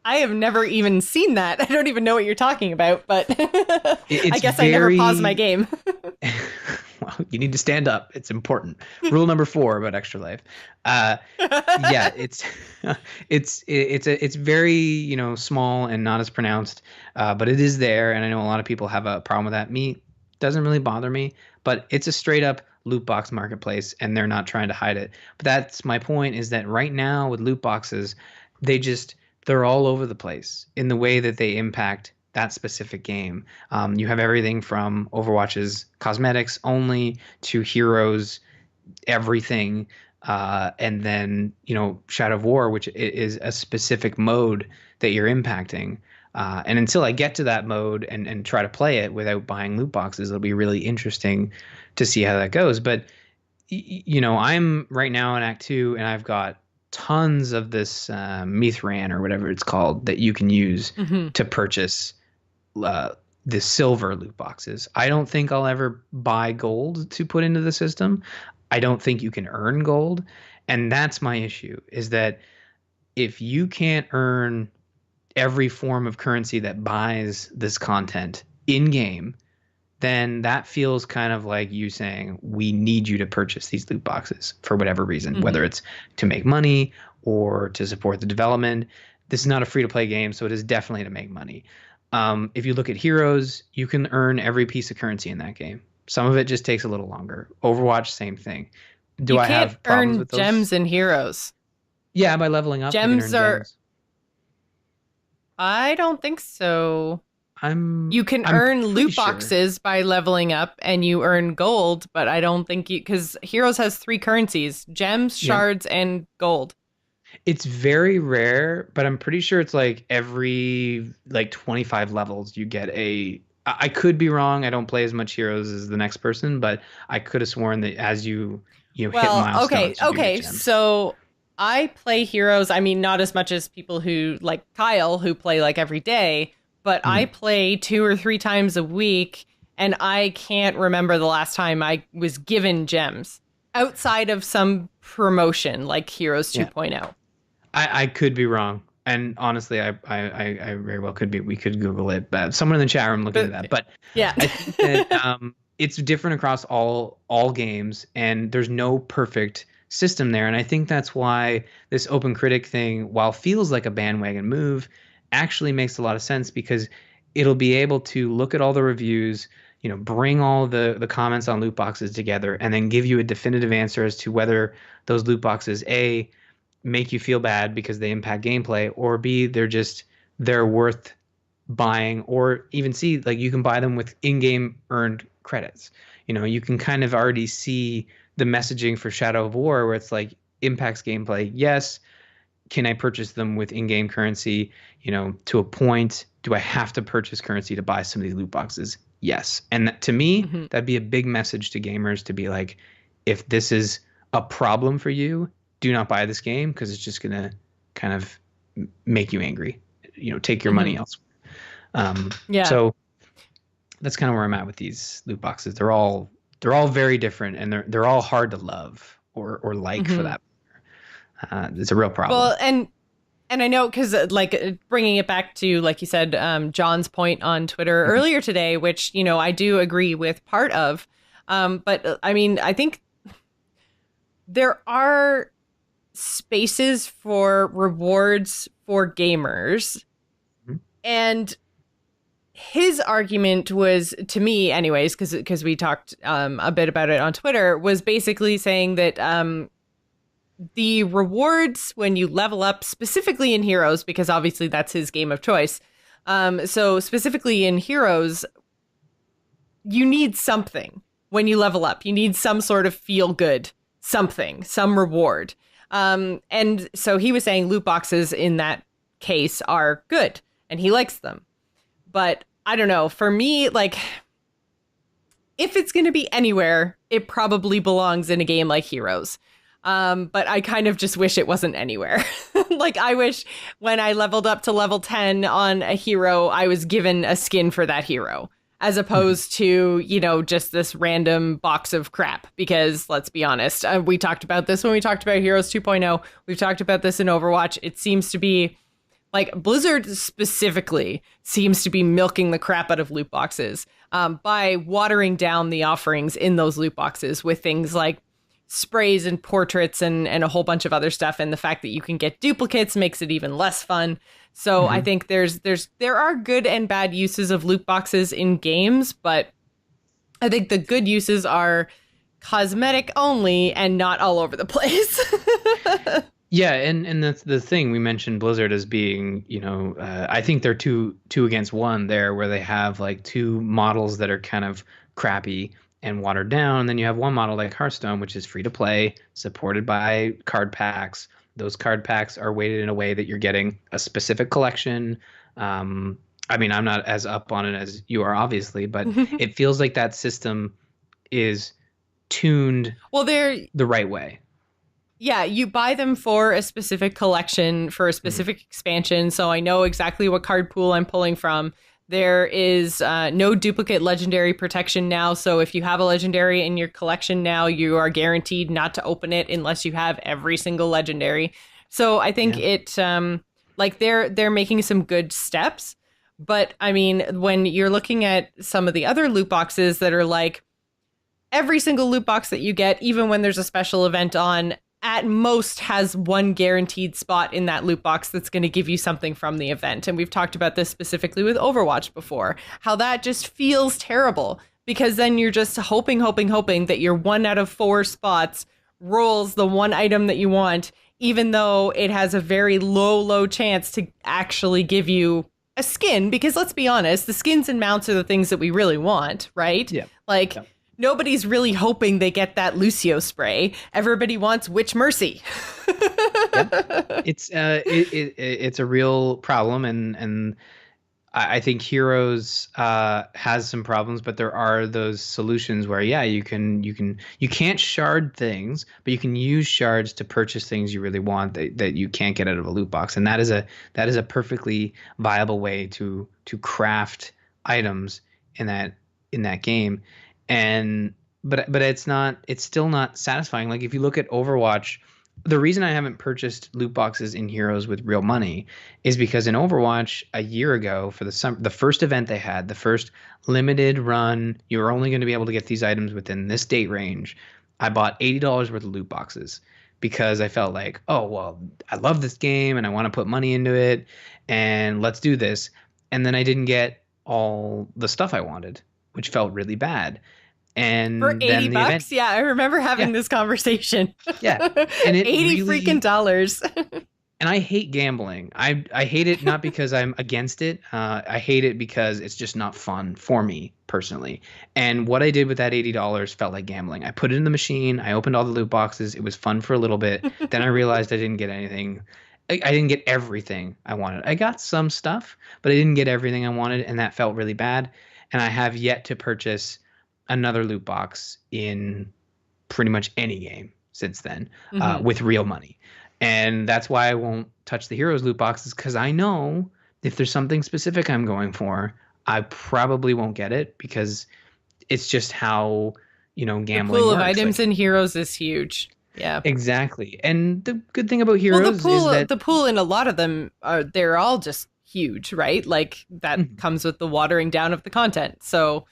I have never even seen that. I don't even know what you're talking about, but I It's guess I never paused my very game. well, you need to stand up. It's important. Rule number 4 about Extra Life. Uh, yeah, it's it's very small and not as pronounced, but it is there, and I know a lot of people have a problem with that. Me, doesn't really bother me, but it's a straight up loot box marketplace, and they're not trying to hide it. But that's my point, is that right now with loot boxes, they just they're all over the place in the way that they impact that specific game. You have everything from Overwatch's cosmetics only to heroes, everything, and then Shadow of War, which is a specific mode that you're impacting. And until I get to that mode and try to play it without buying loot boxes, it'll be really interesting to see how that goes. But I'm right now in Act 2, and I've got tons of this Mithran or whatever it's called that you can use Hmm. to purchase uh, the silver loot boxes. I don't think I'll ever buy gold to put into the system. I don't think you can earn gold, and that's my issue. Is that if you can't earn every form of currency that buys this content in game, then that feels kind of like you saying, we need you to purchase these loot boxes for whatever reason, whether Hmm. it's to make money or to support the development. This is not a free to play game, so it is definitely to make money. If you look at Heroes, you can earn every piece of currency in that game. Some of it just takes a little longer. Overwatch, same thing. Do You I can't have problems earn with those? gems and heroes. Yeah, by leveling up, you can Gems earn are, gems. I don't think so. I'm You can I'm earn pretty loot sure. boxes by leveling up and you earn gold, but I don't think because Heroes has three currencies: gems, Yeah. shards, and gold. It's very rare, but I'm pretty sure it's like every like 25 levels you get a. I could be wrong. I don't play as much Heroes as the next person, but I could have sworn that as you hit Well, okay, milestones, you do get okay. gems. So I play Heroes. I mean, not as much as people who like Kyle, who play like every day, but I Mhm. play 2 or 3 times a week, and I can't remember the last time I was given gems outside of some promotion like Heroes Yeah, 2.0. I could be wrong, and honestly, I very well could be. We could Google it, but someone in the chat room look into But that. But yeah. I think that it's different across all games, and there's no perfect system there. And I think that's why this open critic thing, while feels like a bandwagon move, actually makes a lot of sense because it'll be able to look at all the reviews, bring all the comments on loot boxes together, and then give you a definitive answer as to whether those loot boxes, A, make you feel bad because they impact gameplay, or B, they're worth buying, or even C, like you can buy them with in-game earned credits. You can kind of already see the messaging for Shadow of War where it's like impacts gameplay. Yes, can I purchase them with in-game currency? To a point, do I have to purchase currency to buy some of these loot boxes? Yes. And to me, Hmm. that'd be a big message to gamers to be like, if this is a problem for you, do not buy this game because it's just gonna kind of make you angry. Take your money Hmm. elsewhere. Yeah. So that's kind of where I'm at with these loot boxes. They're all very different, and they're all hard to love or like for Hmm. that. It's a real problem. Well, and I know because like bringing it back to like you said, John's point on Twitter Mhm. earlier today, which I do agree with part of. But I mean, I think there are spaces for rewards for gamers, Mhm. and his argument was, to me anyways, because we talked a bit about it on Twitter, was basically saying that the rewards when you level up, specifically in Heroes, because obviously that's his game of choice. So specifically in Heroes, you need something when you level up. You need some sort of feel good, something, some reward. And so he was saying loot boxes in that case are good, and he likes them. But I don't know. For me, like, if it's going to be anywhere, it probably belongs in a game like Heroes. But I kind of just wish it wasn't anywhere. Like, I wish when I leveled up to level 10 on a hero, I was given a skin for that hero, as Mhm. opposed to, just this random box of crap. Because let's be honest, we talked about this when we talked about Heroes 2.0. We've talked about this in Overwatch. It seems to be like Blizzard specifically seems to be milking the crap out of loot boxes by watering down the offerings in those loot boxes with things like sprays and portraits and a whole bunch of other stuff. And the fact that you can get duplicates makes it even less fun. So I Mhm. think there are good and bad uses of loot boxes in games, but I think the good uses are cosmetic only and not all over the place. Yeah, and that's the thing. We mentioned Blizzard as being, I think they're two against one there, where they have like two models that are kind of crappy and watered down. And then you have one model like Hearthstone, which is free to play, supported by card packs. Those card packs are weighted in a way that you're getting a specific collection. Um, I mean, I'm not as up on it as you are, obviously, but it feels like that system is tuned Well, they're the right way. yeah, you buy them for a specific collection, for a Mhm. specific expansion. So I know exactly what card pool I'm pulling from. There is no duplicate legendary protection now. So if you have a legendary in your collection now, you are guaranteed not to open it unless you have every single legendary. So I think Yeah. it like they're making some good steps. But I mean, when you're looking at some of the other loot boxes that are like every single loot box that you get, even when there's a special event on, at most has one guaranteed spot in that loot box that's going to give you something from the event. And we've talked about this specifically with Overwatch before, how that just feels terrible because then you're just hoping that your 1 out of 4 spots rolls the one item that you want, even though it has a very low chance to actually give you a skin. Because let's be honest, the skins and mounts are the things that we really want, right? Yeah. Like, Yeah. nobody's really hoping they get that Lucio spray. Everybody wants Witch Mercy. Yeah. It's a real problem, and I think Heroes has some problems, but there are those solutions where yeah, you can't shard things, but you can use shards to purchase things you really want that you can't get out of a loot box, and that is a perfectly viable way to craft items in that game, and but it's still not satisfying. Like if you look at Overwatch, the reason I haven't purchased loot boxes in Heroes with real money is because in Overwatch a year ago for the first event they had, the first limited run, you were only going to be able to get these items within this date range. I bought $80 worth of loot boxes because I felt like, oh well, I love this game and I want to put money into it and let's do this. And then I didn't get all the stuff I wanted, which felt really bad. For And 80 then the event, bucks? Yeah, I remember having yeah, this conversation. yeah. And it 80 freaking really, dollars. and I hate gambling. I hate it not because I'm against it. I hate it because it's just not fun for me personally. And what I did with that $80 felt like gambling. I put it in the machine. I opened all the loot boxes. It was fun for a little bit. Then I realized I didn't get anything. I didn't get everything I wanted. I got some stuff, but I didn't get everything I wanted, and that felt really bad. And I have yet to purchase another loot box in pretty much any game since then, Hmm. with real money. And that's why I won't touch the heroes loot boxes, because I know if there's something specific I'm going for, I probably won't get it, because it's just how, The gambling pool of works. items Like, in Heroes is huge. Yeah. exactly. And the good thing about Well, the heroes is pool that, the pool in a lot of them are they're all just huge, right? Like that mhm, comes with the watering down of the content. So,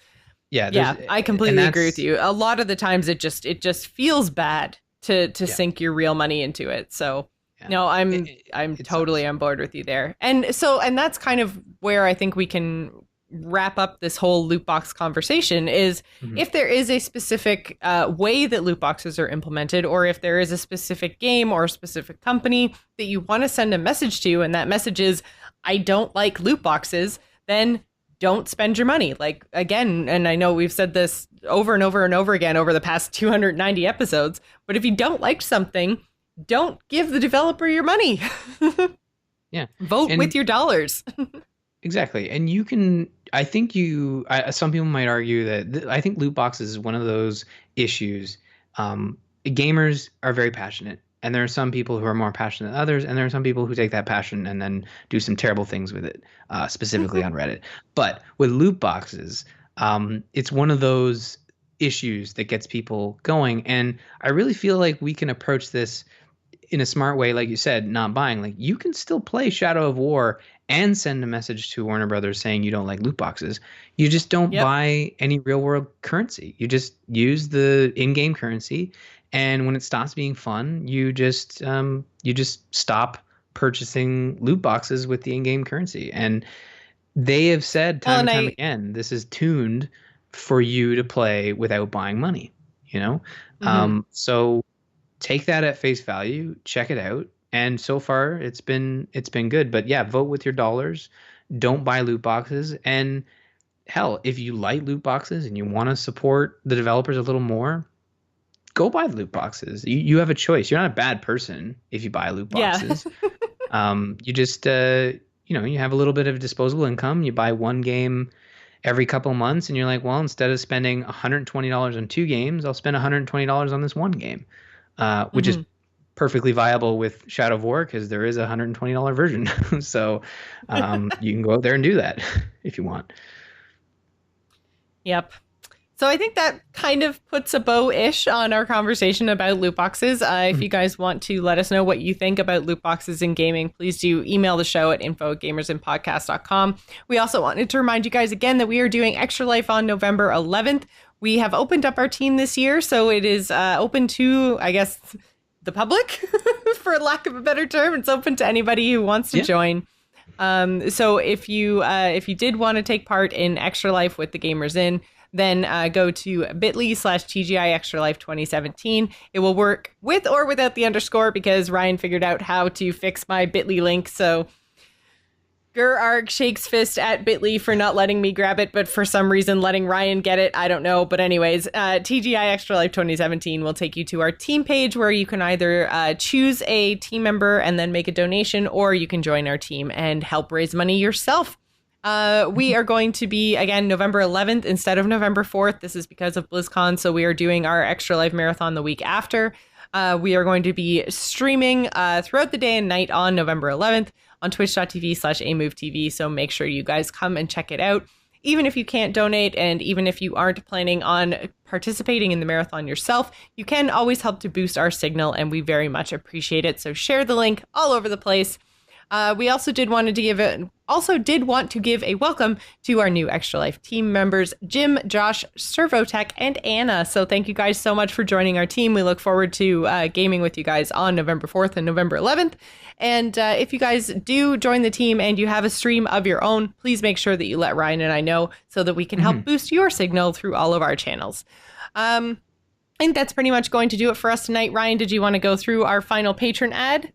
yeah, yeah, I and completely agree with that's, you. A lot of the times it just feels bad to yeah, sink your real money into it. So, yeah, no, it, I'm it, I'm it totally sucks. on board with you there. And that's kind of where I think we can wrap up this whole loot box conversation is Mhm. if there is a specific way that loot boxes are implemented, or if there is a specific game or a specific company that you want to send a message to, and that message is, I don't like loot boxes, then don't spend your money. Like, again, and I know we've said this over and over and over again over the past 290 episodes, but if you don't like something, don't give the developer your money. Yeah. Vote with And your dollars. exactly. And you can, I think some people might argue that I think loot boxes is one of those issues. Gamers are very passionate, and there are some people who are more passionate than others, and there are some people who take that passion and then do some terrible things with it, specifically on Reddit. But with loot boxes, it's one of those issues that gets people going. And I really feel like we can approach this in a smart way, like you said, not buying. Like, you can still play Shadow of War and send a message to Warner Brothers saying you don't like loot boxes. You just don't Yep. buy any real world currency. You just use the in-game currency, and when it stops being fun, you just stop purchasing loot boxes with the in-game currency. And they have said Well, time and and time I, again, this is tuned for you to play without buying money, you know? mhm. So take that at face value, check it out, and so far it's been good. But yeah, vote with your dollars. Don't buy loot boxes. And hell, if you like loot boxes and you want to support the developers a little more, go buy loot boxes. You have a choice. You're not a bad person if you buy loot Yeah. boxes. You just you have a little bit of disposable income. You buy one game every couple of months, and you're like, well, instead of spending $120 on two games, I'll spend $120 on this one game, which is Hmm. perfectly viable with Shadow of War, because there is a $120 version. So you can go out there and do that if you want. Yep. So I think that kind of puts a bow-ish on our conversation about loot boxes. If Mhm. you guys want to let us know what you think about loot boxes in gaming, please do email the show at info@gamersandpodcast.com. We also wanted to remind you guys again that we are doing Extra Life on November 11th. We have opened up our team this year, so it is open to, I guess, the public, for lack of a better term. It's open to anybody who wants to Yeah. join. So if you did want to take part in Extra Life with the Gamers In, then go to bit.ly/TGI Extra Life 2017. It will work with or without the underscore, because Ryan figured out how to fix my bit.ly link. So Gerarg shakes fist at bit.ly for not letting me grab it, but for some reason letting Ryan get it. I don't know. But anyways, TGI Extra Life 2017 will take you to our team page, where you can either choose a team member and then make a donation, or you can join our team and help raise money yourself. We are going to be, again, November 11th instead of November 4th. This is because of BlizzCon, so we are doing our Extra Life Marathon the week after. We are going to be streaming throughout the day and night on November 11th on twitch.tv/amovetv, so make sure you guys come and check it out. Even if you can't donate, and even if you aren't planning on participating in the marathon yourself, you can always help to boost our signal, and we very much appreciate it. So share the link all over the place. We also did want to give also did want to give a welcome to our new Extra Life team members, Jim, Josh, Servotech, and Anna. So thank you guys so much for joining our team. We look forward to gaming with you guys on November 4th and November 11th. And if you guys do join the team and you have a stream of your own, please make sure that you let Ryan and I know so that we can help boost your signal through all of our channels. I think that's pretty much going to do it for us tonight. Ryan, did you want to go through our final patron ad?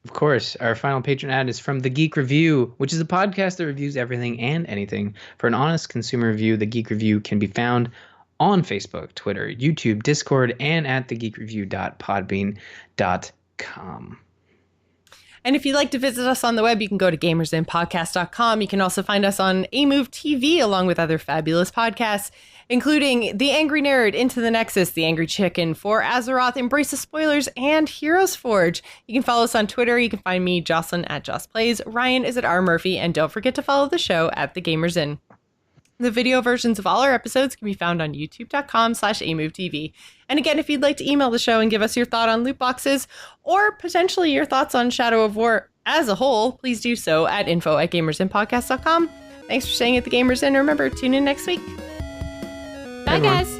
Of course. Our final patron ad is from The Geek Review, which is a podcast that reviews everything and anything. For an honest consumer review, The Geek Review can be found on Facebook, Twitter, YouTube, Discord, and at thegeekreview.podbean.com. And if you'd like to visit us on the web, you can go to gamersinpodcast.com. You can also find us on AMove TV along with other fabulous podcasts, including The Angry Nerd, Into the Nexus, The Angry Chicken, For Azeroth, Embrace the Spoilers, and Heroes Forge. You can follow us on Twitter. You can find me, Jocelyn, at Joss Plays. Ryan is at R. Murphy. And don't forget to follow the show at The Gamers Inn. The video versions of all our episodes can be found on youtube.com/amovetv. And again, if you'd like to email the show and give us your thought on loot boxes or potentially your thoughts on Shadow of War as a whole, please do so at info@gamersinpodcast.com. Thanks for staying at The Gamers Inn. Remember, tune in next week. Bye, guys.